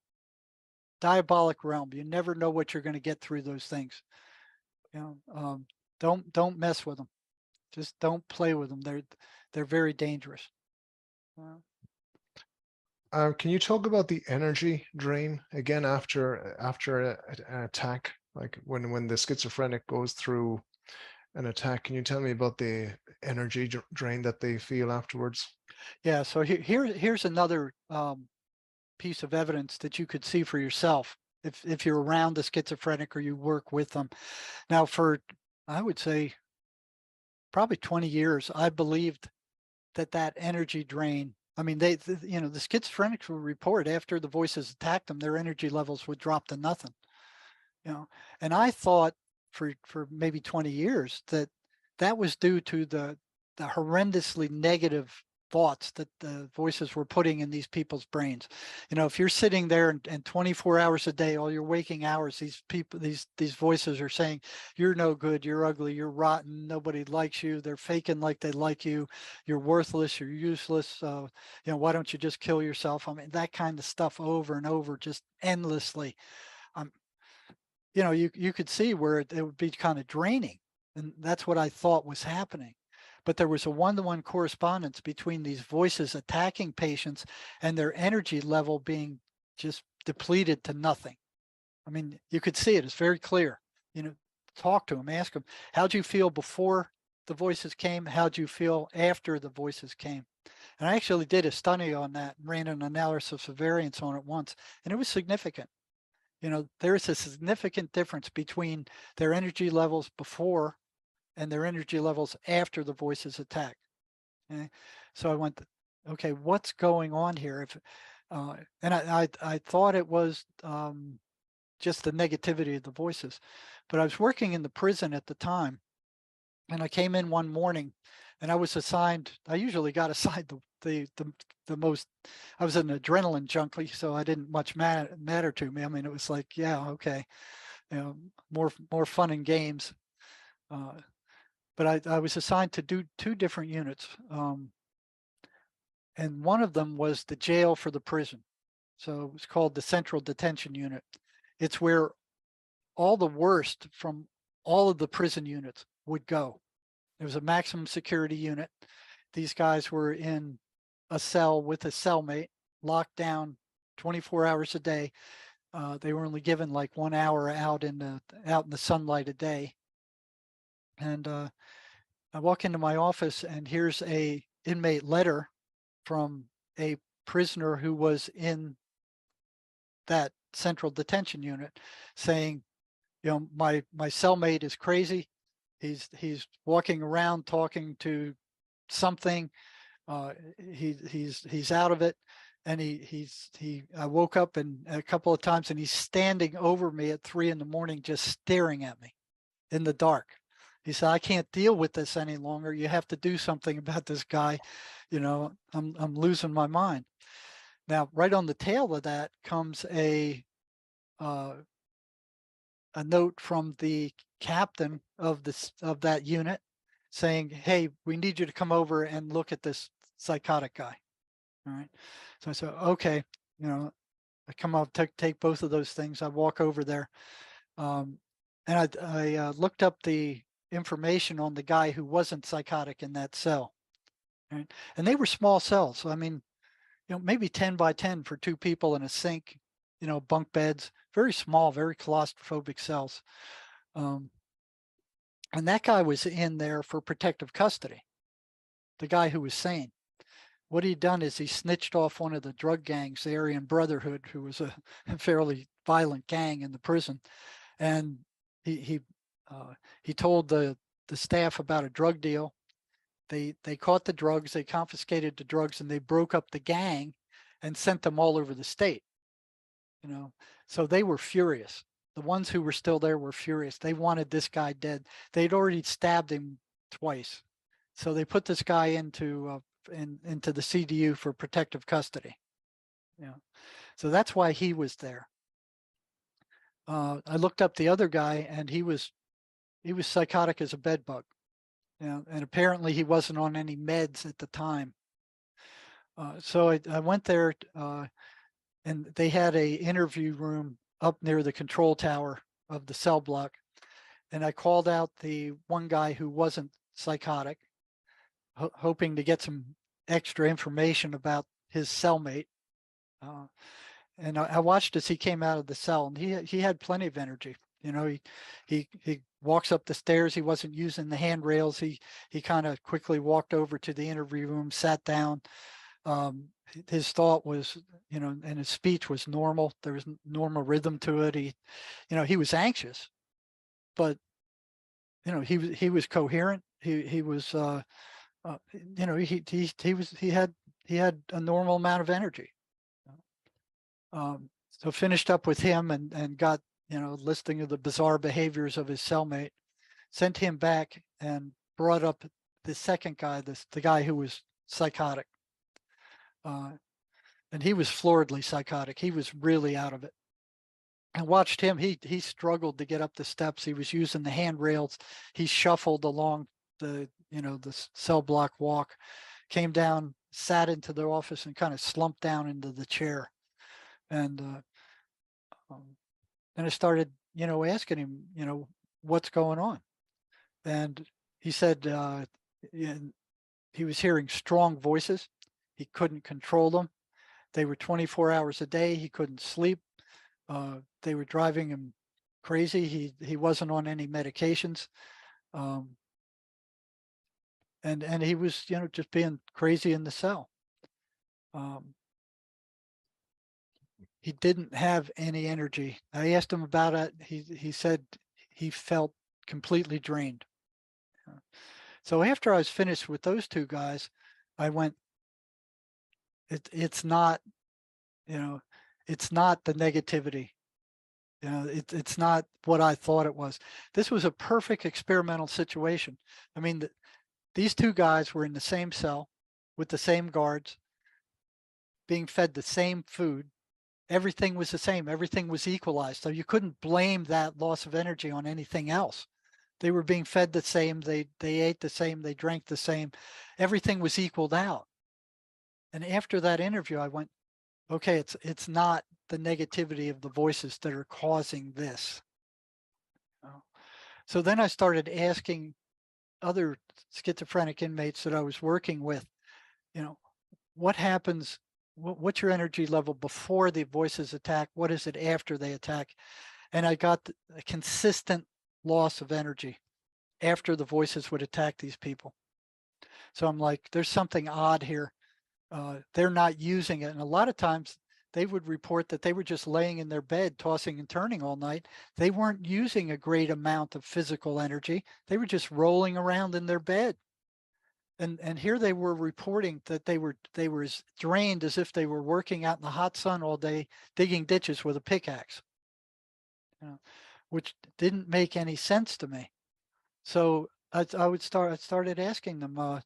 diabolic realm. You never know what you're going to get through those things. You know, um, don't mess with them. Just don't play with them. They're very dangerous. Uh, Can you talk about the energy drain again after an attack? Like when the schizophrenic goes through an attack, can you tell me about the energy drain that they feel afterwards? yeah. So here's another piece of evidence that you could see for yourself if you're around the schizophrenic or you work with them. Now, for I would say probably 20 years, I believed that energy drain. I mean, the schizophrenics would report after the voices attacked them, their energy levels would drop to nothing. you know and I thought for maybe 20 years that was due to the horrendously negative thoughts that the voices were putting in these people's brains. If you're sitting there and 24 hours a day, all your waking hours, these voices are saying you're no good, you're ugly, you're rotten, nobody likes you, they're faking like they like you, you're worthless, you're useless, why don't you just kill yourself? I mean, that kind of stuff over and over, just endlessly. um, you could see where it would be kind of draining. And that's what I thought was happening. But there was a one-to-one correspondence between these voices attacking patients and their energy level being just depleted to nothing. I mean, you could see it. It's very clear. Talk to them, ask them, how'd you feel before the voices came? How'd you feel after the voices came? And I actually did a study on that and ran an analysis of variance on it once, and it was significant. There's a significant difference between their energy levels before and their energy levels after the voices attack. Okay? So I went, okay, what's going on here? And I thought it was just the negativity of the voices, but I was working in the prison at the time, and I came in one morning, and I was assigned. I usually got assigned the most. I was an adrenaline junkie, so I didn't much matter to me. I mean, it was like, yeah, okay, more fun and games. Uh, but I was assigned to do two different units, and one of them was the jail for the prison. So it was called the Central Detention Unit. It's where all the worst from all of the prison units would go. It was a maximum security unit. These guys were in a cell with a cellmate, locked down 24 hours a day. They were only given like 1 hour out in the sunlight a day. And I walk into my office, and here's a inmate letter from a prisoner who was in that central detention unit saying, my cellmate is crazy. He's walking around talking to something. He's out of it, and I woke up and a couple of times, and he's standing over me at 3 a.m, just staring at me in the dark. He said, I can't deal with this any longer. You have to do something about this guy. I'm losing my mind. Now, right on the tail of that comes uh, a note from the captain of that unit saying, hey, we need you to come over and look at this psychotic guy. All right. So I said, okay, I come up, take both of those things. I walk over there. And I looked up the information on the guy who wasn't psychotic in that cell. Right? And they were small cells. So, I mean, maybe 10 by 10 for two people in a sink, bunk beds, very small, very claustrophobic cells. Um, and that guy was in there for protective custody, the guy who was sane. What he'd done is he snitched off one of the drug gangs, the Aryan Brotherhood, who was a fairly violent gang in the prison. And he he he told the staff about a drug deal. They caught the drugs, they confiscated the drugs, and they broke up the gang and sent them all over the state. You know, so they were furious. The ones who were still there were furious. They wanted this guy dead. They'd already stabbed him twice, so they put this guy into the CDU for protective custody. Yeah, so that's why he was there. I looked up the other guy, and he was psychotic as a bedbug. You know, and apparently he wasn't on any meds at the time. So I went there, and they had a interview room up near the control tower of the cell block. And I called out the one guy who wasn't psychotic, hoping to get some extra information about his cellmate. And I watched as he came out of the cell, and he had plenty of energy. You know, he walks up the stairs. He wasn't using the handrails. He kind of quickly walked over to the interview room, sat down. His thought was, you know, and his speech was normal. There was normal rhythm to it. He was anxious, but he was coherent. He was, he had a normal amount of energy. So finished up with him and got, listing of the bizarre behaviors of his cellmate, sent him back and brought up the second guy, the guy who was psychotic. And he was floridly psychotic. He was really out of it. I watched him. He struggled to get up the steps. He was using the handrails. He shuffled along the cell block walk, came down, sat into the office, and kind of slumped down into the chair. And then I started, asking him, what's going on? And he said he was hearing strong voices. He couldn't control them. They were 24 hours a day. He couldn't sleep. They were driving him crazy. He wasn't on any medications. And he was, just being crazy in the cell. He didn't have any energy. I asked him about it. He said he felt completely drained. So after I was finished with those two guys, I went, it's not, it's not the negativity. It's not what I thought it was. This was a perfect experimental situation. I mean, these two guys were in the same cell with the same guards, being fed the same food. Everything was the same. Everything was equalized. So you couldn't blame that loss of energy on anything else. They were being fed the same. They ate the same. They drank the same. Everything was equaled out. And after that interview, I went, okay, it's not the negativity of the voices that are causing this. So then I started asking other schizophrenic inmates that I was working with, what happens? What's your energy level before the voices attack? What is it after they attack? And I got a consistent loss of energy after the voices would attack these people. So I'm like, there's something odd here. They're not using it. And a lot of times they would report that they were just laying in their bed, tossing and turning all night. They weren't using a great amount of physical energy. They were just rolling around in their bed. And here they were reporting that they were as drained as if they were working out in the hot sun all day, digging ditches with a pickaxe, which didn't make any sense to me. So I started asking them, well,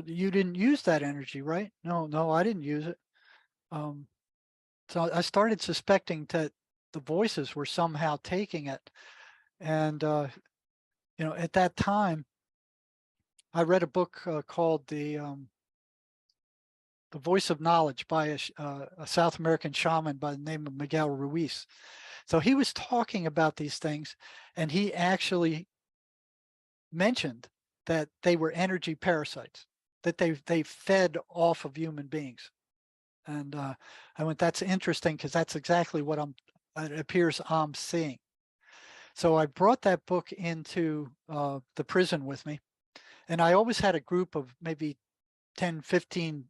you didn't use that energy, right? No, I didn't use it. So I started suspecting that the voices were somehow taking it. And, at that time, I read a book called The Voice of Knowledge by a South American shaman by the name of Miguel Ruiz. So he was talking about these things, and he actually mentioned that they were energy parasites, that they fed off of human beings. And I went, that's interesting, because that's exactly what it appears I'm seeing. So I brought that book into the prison with me, and I always had a group of maybe 10, 15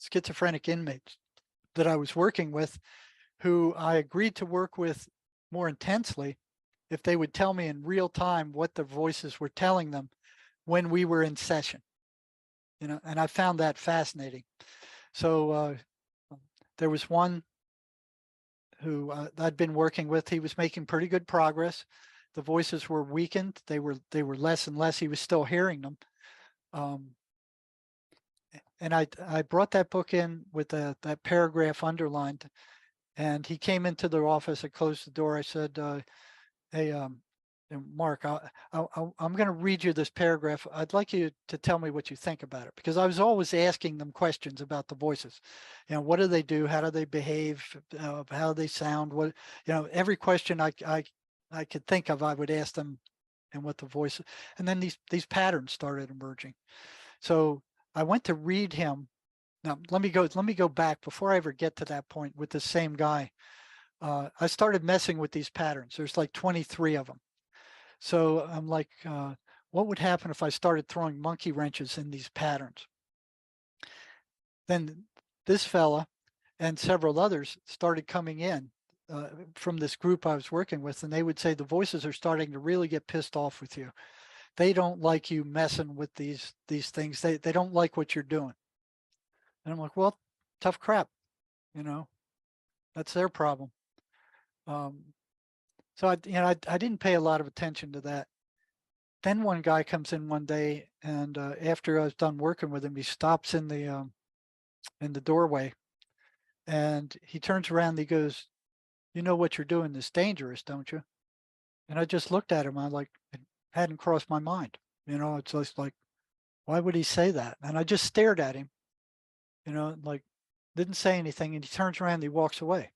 schizophrenic inmates that I was working with, who I agreed to work with more intensely if they would tell me in real time what the voices were telling them when we were in session. And I found that fascinating. So there was one who I'd been working with. He was making pretty good progress. The voices were weakened. They were less and less. He was still hearing them. And I brought that book in with that paragraph underlined, and he came into the office. I closed the door. I said, "Hey, Mark, I'm going to read you this paragraph. I'd like you to tell me what you think about it," because I was always asking them questions about the voices. What do they do? How do they behave? How do they sound? What, every question I could think of, I would ask them, and what the voice. And then these patterns started emerging. So I went to read him. Now let me go back before I ever get to that point with the same guy. I started messing with these patterns. There's like 23 of them. So I'm like, what would happen if I started throwing monkey wrenches in these patterns? Then this fella and several others started coming in from this group I was working with, and they would say the voices are starting to really get pissed off with you. They don't like you messing with these things. They don't like what you're doing. And I'm like, well, tough crap, that's their problem. So I didn't pay a lot of attention to that. Then one guy comes in one day, and after I was done working with him, he stops in the doorway, and he turns around and he goes, "You know what you're doing is dangerous, don't you?" And I just looked at him. I like, it hadn't crossed my mind. It's just like, why would he say that? And I just stared at him, like, didn't say anything. And he turns around and he walks away.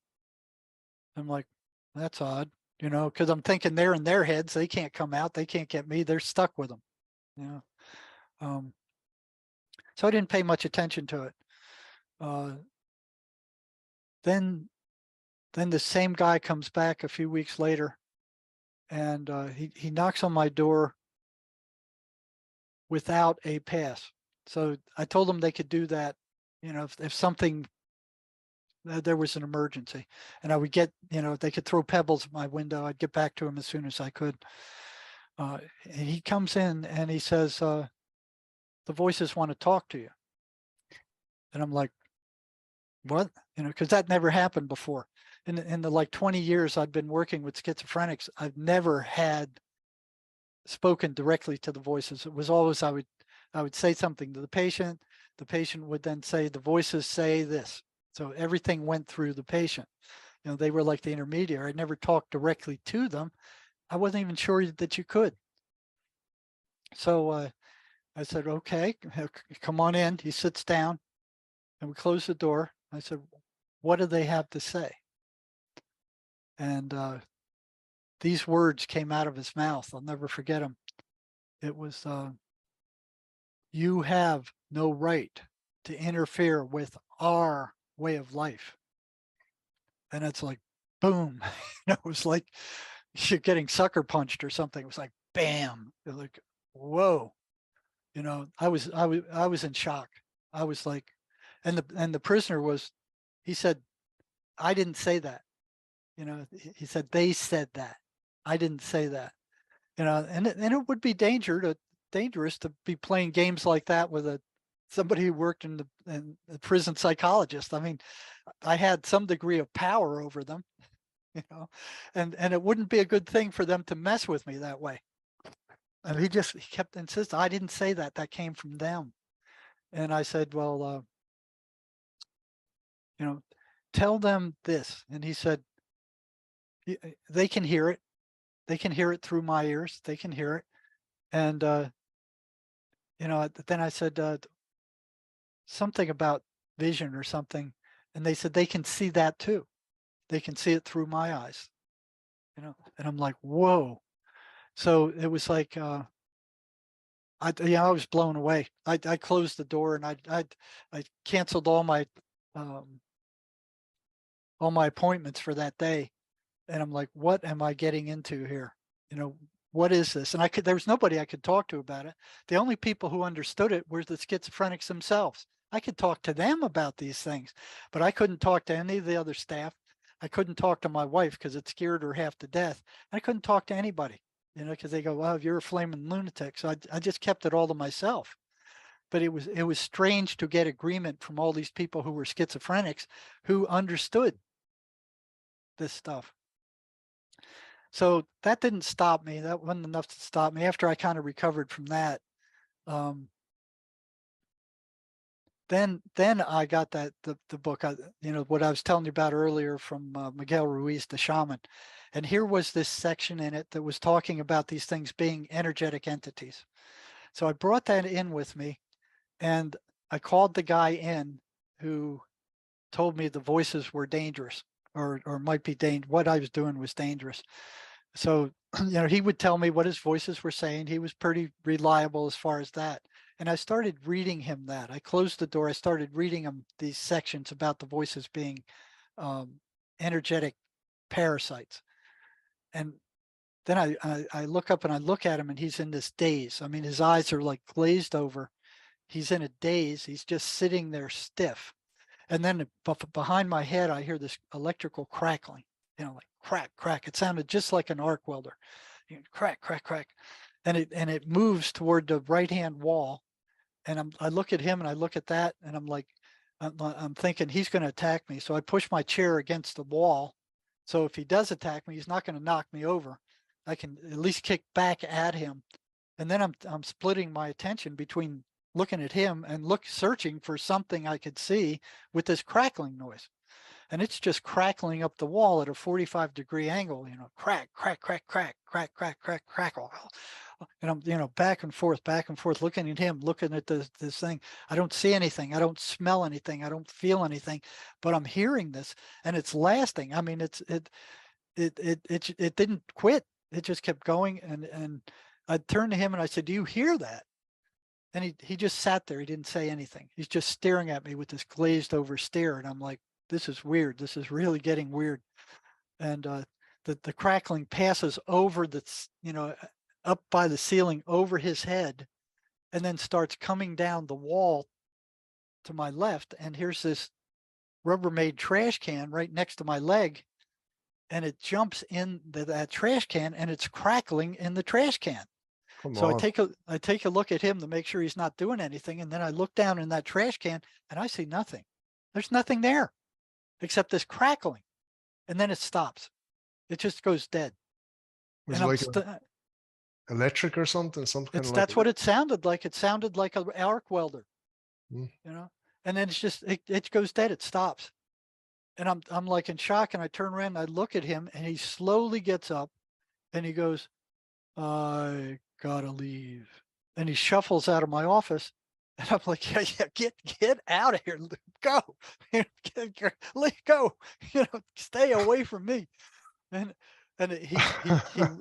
I'm like, that's odd, because I'm thinking they're in their heads. They can't come out. They can't get me. They're stuck with them. Um, so I didn't pay much attention to it. Then the same guy comes back a few weeks later, and he knocks on my door without a pass. So I told them they could do that, if something, there was an emergency, and I would get, they could throw pebbles at my window. I'd get back to him as soon as I could. And he comes in and he says, the voices want to talk to you. And I'm like, what? Because that never happened before. In the like 20 years I've been working with schizophrenics, I've never had spoken directly to the voices. It was always I would say something to the patient would then say, the voices say this. So everything went through the patient. They were like the intermediary. I never talked directly to them. I wasn't even sure that you could. So I said, okay, come on in. He sits down, and we close the door. I said, what do they have to say? And these words came out of his mouth. I'll never forget them. It was, you have no right to interfere with our way of life. And it's like, boom. It was like you're getting sucker punched or something. It was like, bam. You're like, whoa. I was in shock. I was like, and the prisoner he said, I didn't say that. He said, they said that. I didn't say that. And it would be dangerous to be playing games like that with somebody who worked in the prison psychologist. I mean, I had some degree of power over them, and it wouldn't be a good thing for them to mess with me that way. And he kept insisting, I didn't say that. That came from them. And I said, well, tell them this. And he said, they can hear it. They can hear it through my ears. They can hear it. And, then I said something about vision or something. And they said, they can see that too. They can see it through my eyes, and I'm like, whoa. So it was like, I was blown away. I closed the door, and I canceled all my appointments for that day. And I'm like, what am I getting into here? you know, what is this? And there was nobody I could talk to about it. The only people who understood it were the schizophrenics themselves. I could talk to them about these things, but I couldn't talk to any of the other staff. I couldn't talk to my wife because it scared her half to death. I couldn't talk to anybody, because they go, well, you're a flaming lunatic. So I just kept it all to myself. But it was strange to get agreement from all these people who were schizophrenics who understood this stuff. So that didn't stop me. That wasn't enough to stop me. After I kind of recovered from that, then I got the book, what I was telling you about earlier from Miguel Ruiz, the shaman. And here was this section in it that was talking about these things being energetic entities. So I brought that in with me, and I called the guy in who told me the voices were dangerous, or might be dangerous. What I was doing was dangerous. So, he would tell me what his voices were saying. He was pretty reliable as far as that. And I started reading him that. I closed the door. I started reading him these sections about the voices being energetic parasites. And then I look up and I look at him, and he's in this daze. I mean, his eyes are like glazed over. He's in a daze. He's just sitting there stiff. And then behind my head, I hear this electrical crackling, like crack, crack. It sounded just like an arc welder. Crack, crack, crack. And it moves toward the right-hand wall. And I look at him and I look at that, and I'm like, I'm thinking he's going to attack me. So I push my chair against the wall. So if he does attack me, he's not going to knock me over. I can at least kick back at him. And then I'm splitting my attention between looking at him and searching for something I could see with this crackling noise. And it's just crackling up the wall at a 45-degree angle, crack, crack, crack, crack, crack, crack, crack, crackle. And I'm, back and forth, looking at him, looking at this thing. I don't see anything. I don't smell anything. I don't feel anything, but I'm hearing this, and it's lasting. I mean, it didn't quit. It just kept going. And I turned to him and I said, "Do you hear that?" And he just sat there. He didn't say anything. He's just staring at me with this glazed over stare. And I'm like, this is weird. This is really getting weird. And the crackling passes over up by the ceiling over his head, and then starts coming down the wall to my left. And here's this Rubbermaid trash can right next to my leg. And it jumps in that trash can, and it's crackling in the trash can. Come So on. I take a look at him to make sure he's not doing anything. And then I look down in that trash can and I see nothing. There's nothing there except this crackling. And then it stops. It just goes dead. Was And it like electric or something? Some kind of like that's what it sounded like. It sounded like an arc welder, Mm. and then it's just, it goes dead. It stops. And I'm like in shock, and I turn around and I look at him, and he slowly gets up and he goes, "I gotta leave." And he shuffles out of my office. And I'm like, yeah, get out of here. Go. Let go. Stay away from me. And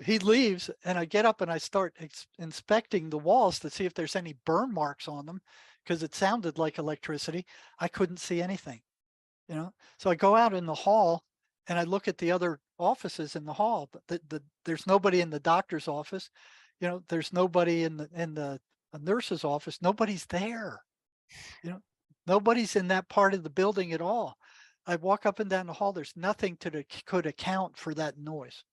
he leaves, and I get up and I start inspecting the walls to see if there's any burn marks on them, because it sounded like electricity. I couldn't see anything. So I go out in the hall and I look at the other offices in the hall, but there's nobody in the doctor's office. There's nobody in the nurse's office. Nobody's there. Nobody's in that part of the building at all. I walk up and down the hall. There's nothing could account for that noise.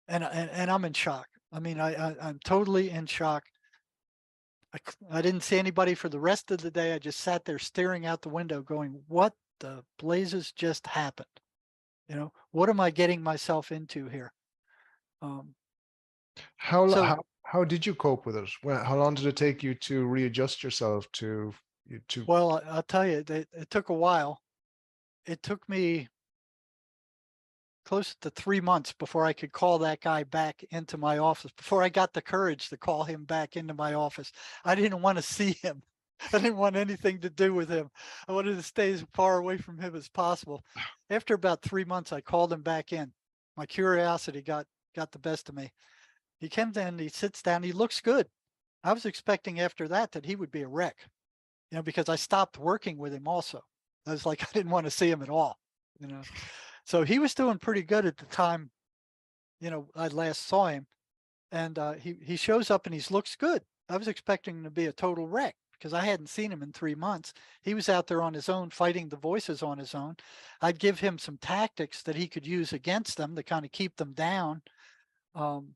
And I'm in shock. I mean, I'm totally in shock. I didn't see anybody for the rest of the day. I just sat there staring out the window going, what the blazes just happened? What am I getting myself into here? How did you cope with it? Well, how long did it take you to readjust yourself to Well, I'll tell you, it took a while. It took me close to 3 months before I could call that guy back into my office, before I got the courage to call him back into my office. I didn't want to see him. I didn't want anything to do with him. I wanted to stay as far away from him as possible. After about 3 months, I called him back in. My curiosity got the best of me. He comes in, he sits down, he looks good. I was expecting after that he would be a wreck, because I stopped working with him also. I was like, I didn't want to see him at all, So he was doing pretty good at the time I last saw him, and he shows up and he looks good. I was expecting him to be a total wreck because I hadn't seen him in 3 months. He was out there on his own, fighting the voices on his own. I'd give him some tactics that he could use against them to kind of keep them down. Um,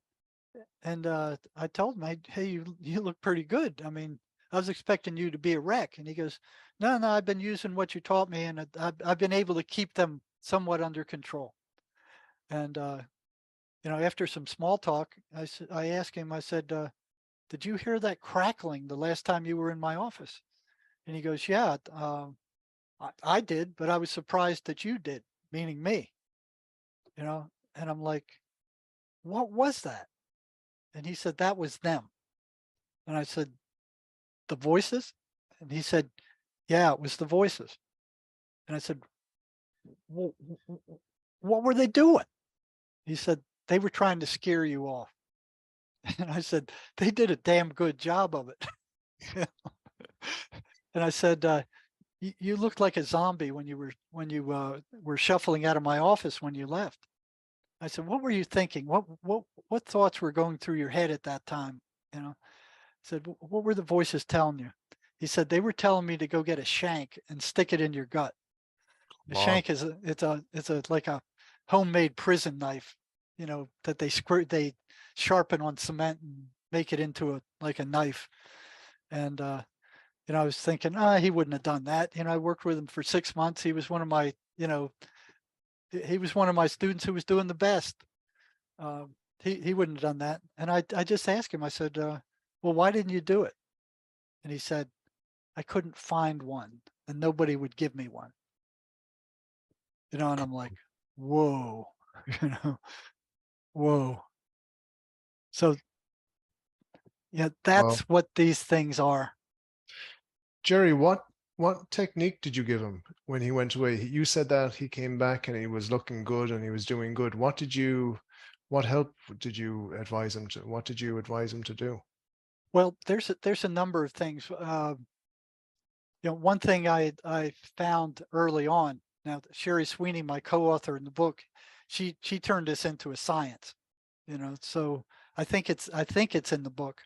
and I told him, "Hey, you look pretty good. I mean, I was expecting you to be a wreck." And he goes, "No, no, I've been using what you taught me, and I've been able to keep them somewhat under control." And after some small talk, I asked him. I said, "Did you hear that crackling the last time you were in my office?" And he goes, "Yeah, I did, but I was surprised that you did," meaning me. And I'm like, "What was that?" And he said, "That was them." And I said, "The voices?" And he said, "Yeah, it was the voices." And I said, "Wh- What were they doing?" He said, "They were trying to scare you off." And I said, "They did a damn good job of it." And I said, "You looked like a zombie when you were shuffling out of my office when you left." I said, "What were you thinking? What thoughts were going through your head at that time?" You know, I said, What were the voices telling you?" He said, "They were telling me to go get a shank and stick it in your gut." A Wow. shank is it's a like a homemade prison knife, that they sharpen on cement and make it into a knife. And I was thinking, he wouldn't have done that. I worked with him for 6 months. He was one of my, he was one of my students who was doing the best. He wouldn't have done that. And I just asked him. I said, "Well, why didn't you do it?" And he said, "I couldn't find one, and nobody would give me one." And I'm like, whoa, you know, whoa. So yeah, that's Wow. what these things are. Jerry, what technique did you give him when he went away? You said that he came back and he was looking good and he was doing good. What help did you advise him to? What did you advise him to do? Well, there's a number of things. One thing I found early on. Now, Sherry Sweeney, my co-author in the book, she turned this into a science. So I think it's in the book.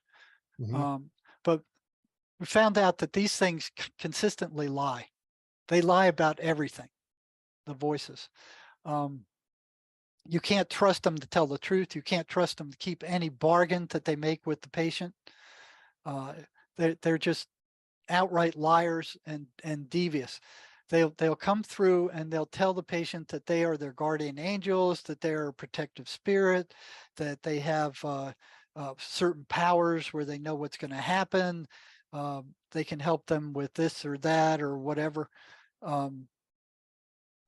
Hmm. Um, but we found out that these things consistently lie. They lie about everything. The voices. Um, you can't trust them to tell the truth. You can't trust them to keep any bargain that they make with the patient. Uh, they're just outright liars and devious. They'll come through and they'll tell the patient that they are their guardian angels, that they're a protective spirit, that they have certain powers where they know what's going to happen. They can help them with this or that or whatever. Um,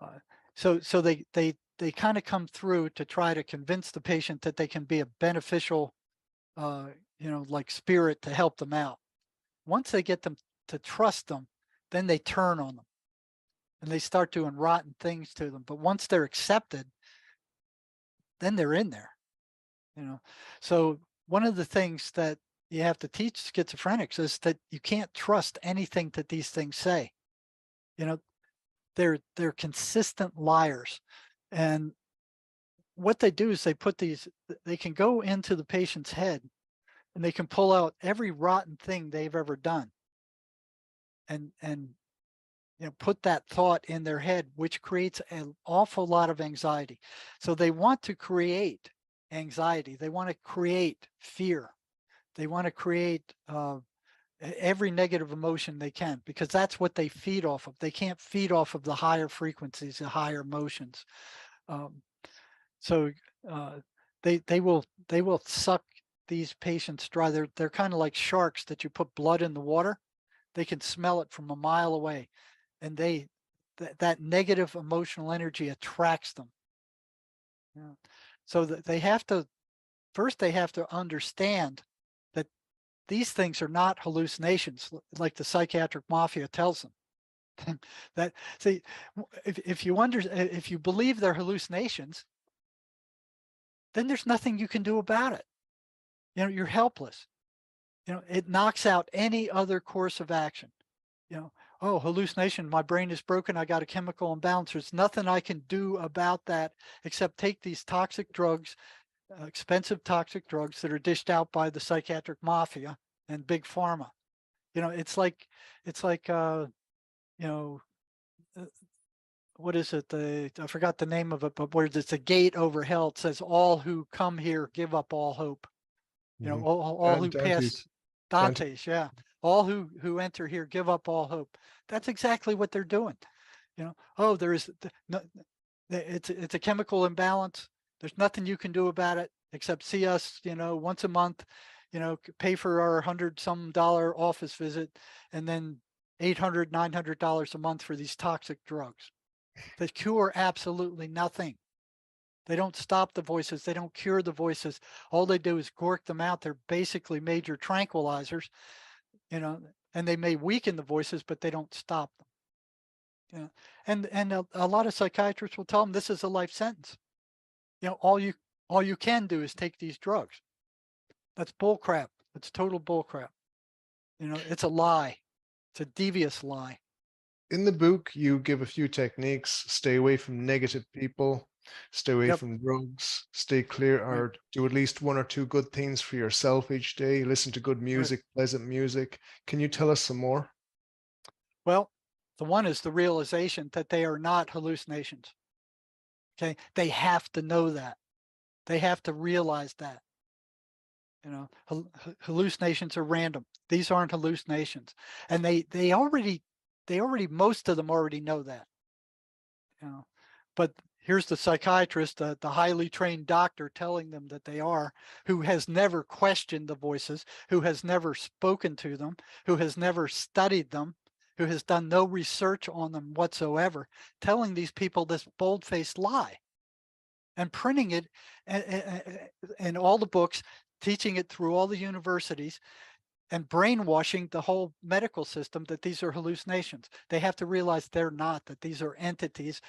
uh, so they kind of come through to try to convince the patient that they can be a beneficial, uh, like spirit to help them out. Once they get them to trust them, then they turn on them and they start doing rotten things to them. But once they're accepted, then they're in there. You know, so one of the things that you have to teach schizophrenics is that you can't trust anything that these things say. You know, they're consistent liars, and what they do is they can go into the patient's head and they can pull out every rotten thing they've ever done and put that thought in their head, which creates an awful lot of anxiety. So they want to create anxiety. They want to create fear. They want to create every negative emotion they can because that's what they feed off of. They can't feed off of the higher frequencies, the higher emotions. Um, so uh, they will suck these patients dry. They're kind of like sharks that you put blood in the water. They can smell it from a mile away, and that negative emotional energy attracts them. Yeah. So that they have to first they have to understand that these things are not hallucinations, like the psychiatric mafia tells them. That see, if you believe they're hallucinations, then there's nothing you can do about it. You're helpless. It knocks out any other course of action. Oh, hallucination, my brain is broken, I got a chemical imbalance. There's nothing I can do about that except take these toxic drugs, expensive toxic drugs that are dished out by the psychiatric mafia and big pharma. It's like you know, uh, what is it? I forgot the name of it, but where it's a gate over hell. It says, "All who come here give up all hope." Mhm. All who pass Dante's, Dante. Dante's, yeah. All who enter here give up all hope. That's exactly what they're doing. Oh, there is no, it's a chemical imbalance. There's nothing you can do about it except see us, once a month, pay for our $100 some office visit, and then $800, $900 a month for these toxic drugs that cure absolutely nothing. They don't stop the voices. They don't cure the voices. All they do is gork them out. They're basically major tranquilizers, you know, and they may weaken the voices, but they don't stop them. And a lot of psychiatrists will tell them this is a life sentence. All you can do is take these drugs. That's bull crap. It's total bull crap. It's a lie. It's a devious lie. In the book, you give a few techniques: stay away from negative people, stay away Yep. from drugs, stay clear, Right. or do at least one or two good things for yourself each day, listen to good Right. music, pleasant music. Can you tell us some more? Well, the one is the realization that they are not hallucinations. Okay. They have to know that. They have to realize that. Hallucinations are random. These aren't hallucinations. And they already most of them already know that. you know. But here's the psychiatrist, the highly trained doctor telling them that they are, who has never questioned the voices, who has never spoken to them, who has never studied them, who has done no research on them whatsoever, telling these people this bold-faced lie and printing it in all the books, teaching it through all the universities, and brainwashing the whole medical system that these are hallucinations. They have to realize they're not, that these are entities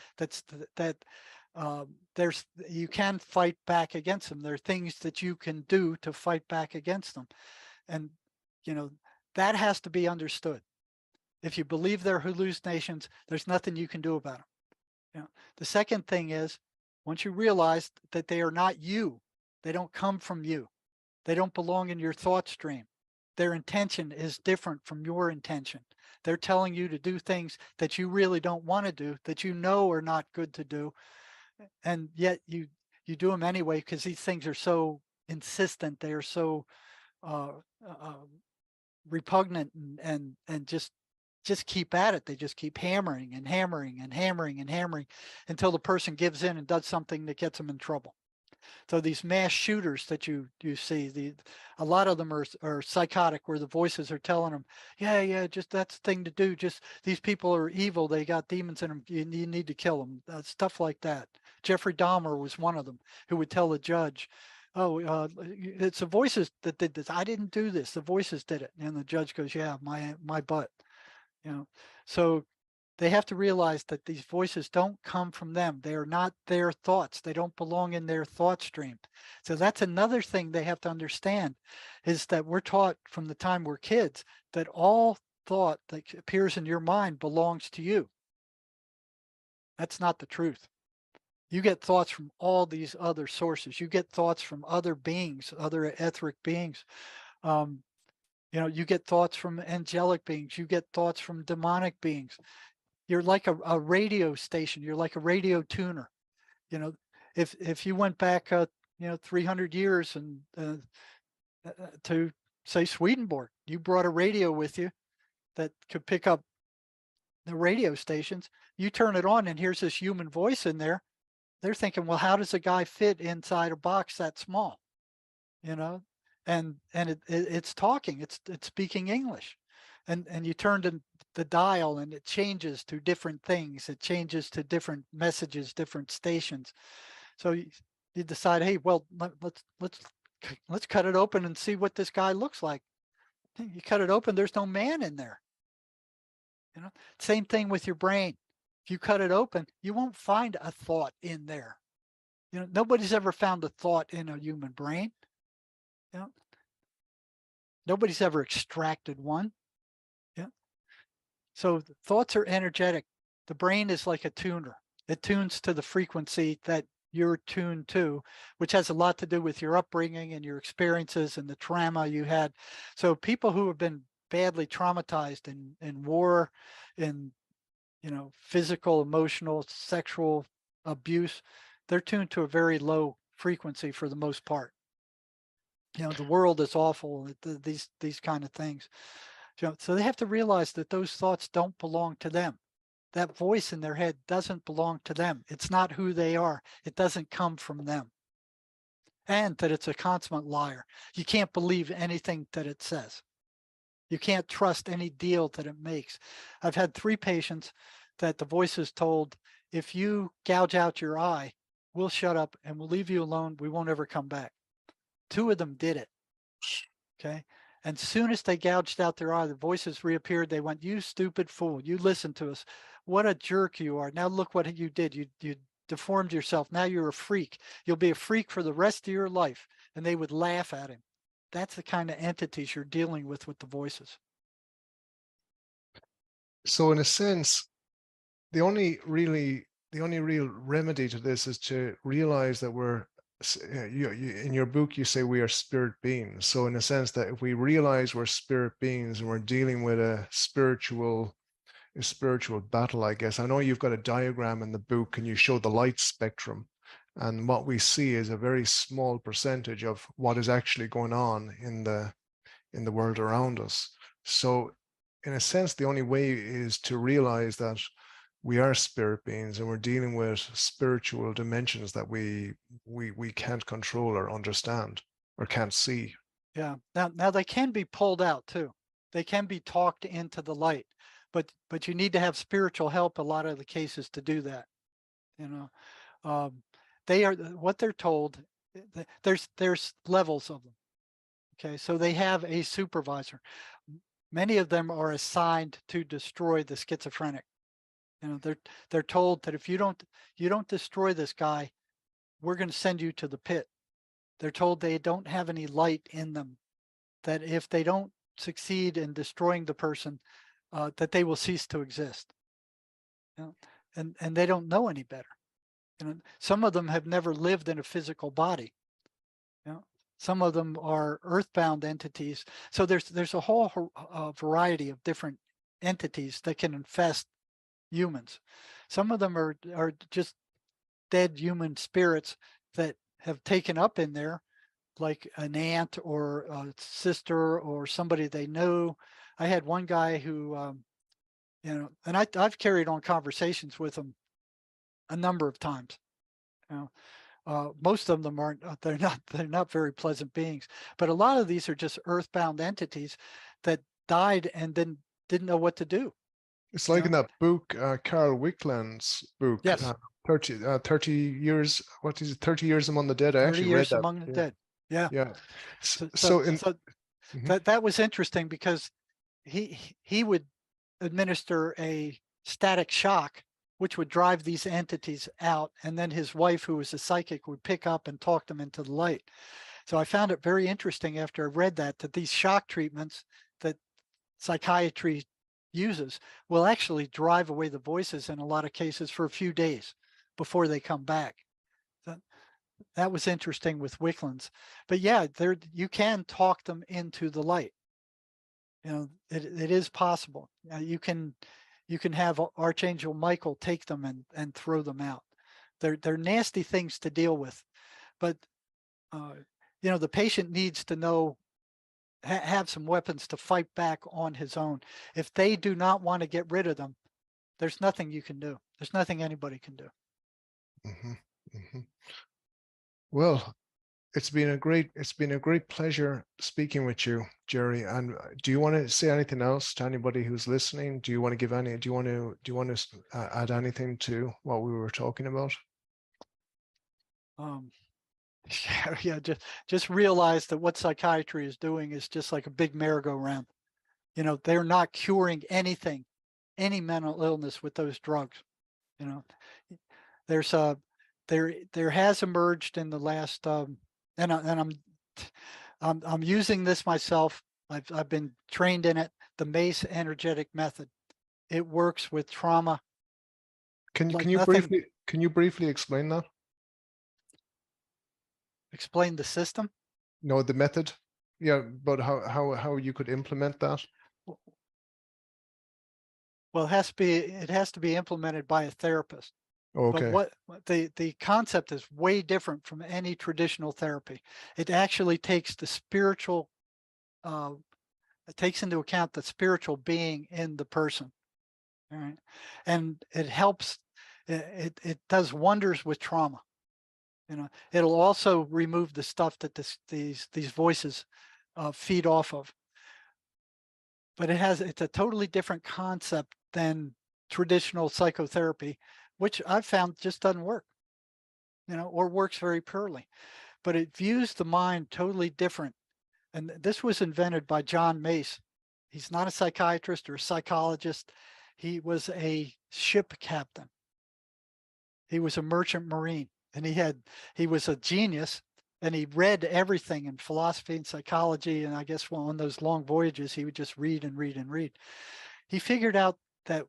there's you can fight back against them. There are things that you can do to fight back against them. And you know, that has to be understood. If you believe they're hallucinations, there's nothing you can do about them. The second thing is, once you realize that they are not you, they don't come from you. They don't belong in your thought stream. Their intention is different from your intention. They're telling you to do things that you really don't want to do, that you know are not good to do, and yet you do them anyway because these things are so insistent. They are so uh, uh, repugnant, and just keep at it. They just keep hammering and hammering and hammering and hammering until the person gives in and does something that gets them in trouble. So these mass shooters that you see, a lot of them are psychotic, where the voices are telling them, yeah, just that's the thing to do. Just these people are evil. They got demons in them. You need to kill them. Stuff like that. Jeffrey Dahmer was one of them who would tell the judge, "Oh, it's the voices that did this. I didn't do this. The voices did it." And the judge goes, "Yeah, my butt." So they have to realize that these voices don't come from them. They are not their thoughts. They don't belong in their thought stream. So that's another thing they have to understand, is that we're taught from the time we're kids that all thought that appears in your mind belongs to you. That's not the truth. You get thoughts from all these other sources. You get thoughts from other beings, other etheric beings. Um, you get thoughts from angelic beings. You get thoughts from demonic beings. You're like a radio station. You're like a radio tuner. You know, if you went back, 300 years and to say Swedenborg, you brought a radio with you that could pick up the radio stations. You turn it on, and here's this human voice in there. They're thinking, well, how does a guy fit inside a box that small? You know, and it's talking. It's speaking English, and you turn the dial, and it changes to different things. It changes to different messages, different stations. So you decide, hey, well, let's cut it open and see what this guy looks like. You cut it open, there's no man in there. Same thing with your brain. If you cut it open, you won't find a thought in there. Nobody's ever found a thought in a human brain. You know, nobody's ever extracted one. Yeah. So thoughts are energetic. The brain is like a tuner. It tunes to the frequency that you're tuned to, which has a lot to do with your upbringing and your experiences and the trauma you had. So people who have been badly traumatized in war, in physical, emotional, sexual abuse, they're tuned to a very low frequency for the most part. The world is awful, these kind of things. So they have to realize that those thoughts don't belong to them. That voice in their head doesn't belong to them. It's not who they are. It doesn't come from them. And that it's a consummate liar. You can't believe anything that it says. You can't trust any deal that it makes. I've had 3 patients that the voices told, if you gouge out your eye, we'll shut up and we'll leave you alone. We won't ever come back. 2 of them did it. Okay. And soon as they gouged out their eye, the voices reappeared. They went, you stupid fool. You listened to us. What a jerk you are. Now look what you did. You deformed yourself. Now you're a freak. You'll be a freak for the rest of your life. And they would laugh at him. That's the kind of entities you're dealing with the voices. So in a sense, the only real remedy to this is to realize that in your book you say we are spirit beings. So in a sense that if we realize we're spirit beings and we're dealing with a spiritual battle, I guess. I know you've got a diagram in the book and you show the light spectrum, and what we see is a very small percentage of what is actually going on in the world around us. So in a sense, the only way is to realize that we are spirit beings and we're dealing with spiritual dimensions that we can't control or understand or can't see. Yeah. Now they can be pulled out too. They can be talked into the light, but you need to have spiritual help a lot of the cases to do that. You know, they are what they're told. There's levels of them. Okay, so they have a supervisor. Many of them are assigned to destroy the schizophrenic. They're told that if you don't destroy this guy, we're going to send you to the pit. They're told they don't have any light in them, that if they don't succeed in destroying the person, that they will cease to exist. And they don't know any better. Some of them have never lived in a physical body. Some of them are earthbound entities. So there's a whole variety of different entities that can infest humans. Some of them are just dead human spirits that have taken up in there, like an aunt or a sister or somebody they know. I had one guy who, and I've carried on conversations with him a number of times. Most of them aren't. They're not very pleasant beings. But a lot of these are just earthbound entities that died and then didn't know what to do. It's like in that book, Carl Wickland's book, Yes. 30 years, what is it, 30 Years Among the Dead? I 30 actually read years that. among the Yeah. dead. Yeah. Yeah. So, So so, in, so Mhm. that was interesting because he would administer a static shock, which would drive these entities out. And then his wife, who was a psychic, would pick up and talk them into the light. So I found it very interesting after I read that these shock treatments that psychiatry uses will actually drive away the voices in a lot of cases for a few days before they come back. That was interesting with Wicklands. But yeah, you can talk them into the light. It is possible. You can have Archangel Michael take them and throw them out. They're nasty things to deal with, but the patient needs to know, have some weapons to fight back on his own. If they do not want to get rid of them, there's nothing you can do. There's nothing anybody can do. Mhm, mhm. Well, it's been a great pleasure speaking with you, Jerry. And do you want to say anything else to anybody who's listening? Do you want to add anything to what we were talking about? Um, yeah, just realize that what psychiatry is doing is just like a big merry-go-round. They're not curing anything, any mental illness with those drugs. You know, there's there has emerged in the last and I'm using this myself. I've been trained in it. The MACE energetic method. It works with trauma Can you like can you nothing. briefly can you briefly explain that? explain the system. No, the method. Yeah, but how you could implement that? Well, it has to be implemented by a therapist. But Okay. what the concept is way different from any traditional therapy. It actually takes the spiritual, uh, it takes into account the spiritual being in the person. All right. And it helps, it does wonders with trauma. You know, it'll also remove the stuff that these voices feed off of. But it's a totally different concept than traditional psychotherapy, which I've found just doesn't work, you know, or works very poorly. But it views the mind totally different. And this was invented by John Mace. He's not a psychiatrist or a psychologist. He was a ship captain. He was a merchant marine, and he was a genius, and he read everything in philosophy and psychology. And I guess on those long voyages, he would just read and read and read. He figured out that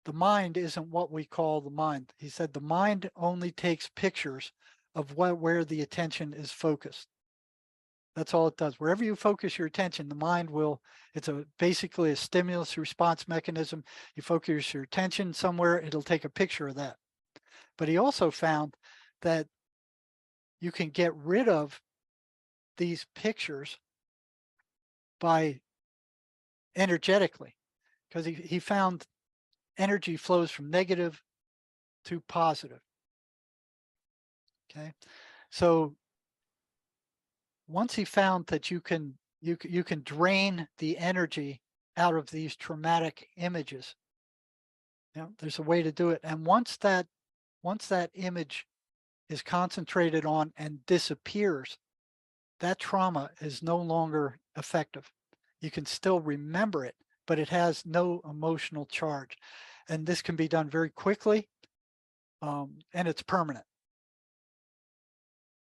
the mind isn't what we call the mind. He said the mind only takes pictures of where the attention is focused. That's all it does. Wherever you focus your attention, the mind will, it's basically a stimulus response mechanism. You focus your attention somewhere, it'll take a picture of that. But he also found that you can get rid of these pictures by energetically, because he found energy flows from negative to positive. Okay. So once he found that you can drain the energy out of these traumatic images, you know, there's a way to do it. And once that image is concentrated on and disappears, that trauma is no longer effective. You can still remember it, but it has no emotional charge. And this can be done very quickly, and it's permanent.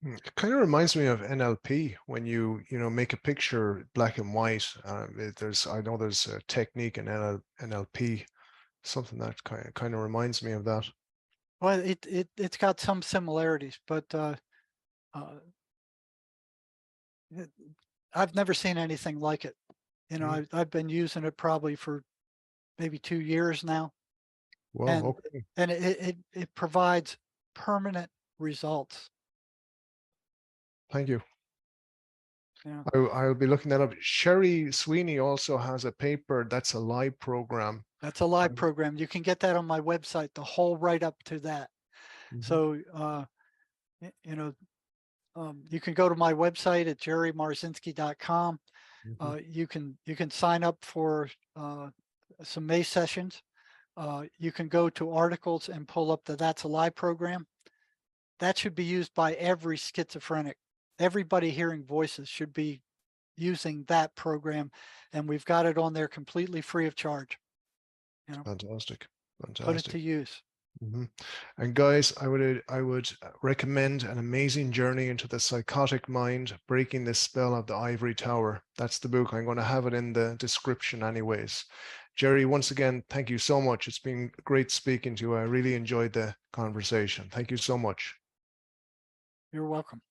It kind of reminds me of NLP when you make a picture black and white. I know there's a technique in NLP, something that kind of reminds me of that. Well, it's got some similarities, but uh, I've never seen anything like it. You know, Mm. I've been using it probably for maybe 2 years now, Well, and okay. it provides permanent results. Thank you. Yeah, I'll be looking that up. Sherry Sweeney also has a paper that's a live program. that's a live program. You can get that on my website, the whole write up to that. Mhm, So, you know, you can go to my website at jerrymarzinski.com. mhm. You can sign up for some May sessions. You can go to articles and pull up the That's a Lie program. That should be used by every schizophrenic. Everybody hearing voices should be using that program, and we've got it on there completely free of charge. You know, Fantastic. put it Fantastic. to use. Mhm. And guys, I would recommend An Amazing Journey into the Psychotic Mind, Breaking the Spell of the Ivory Tower. That's the book. I'm going to have it in the description anyways. Jerry, once again, thank you so much. It's been great speaking to you. I really enjoyed the conversation. Thank you so much. You're welcome.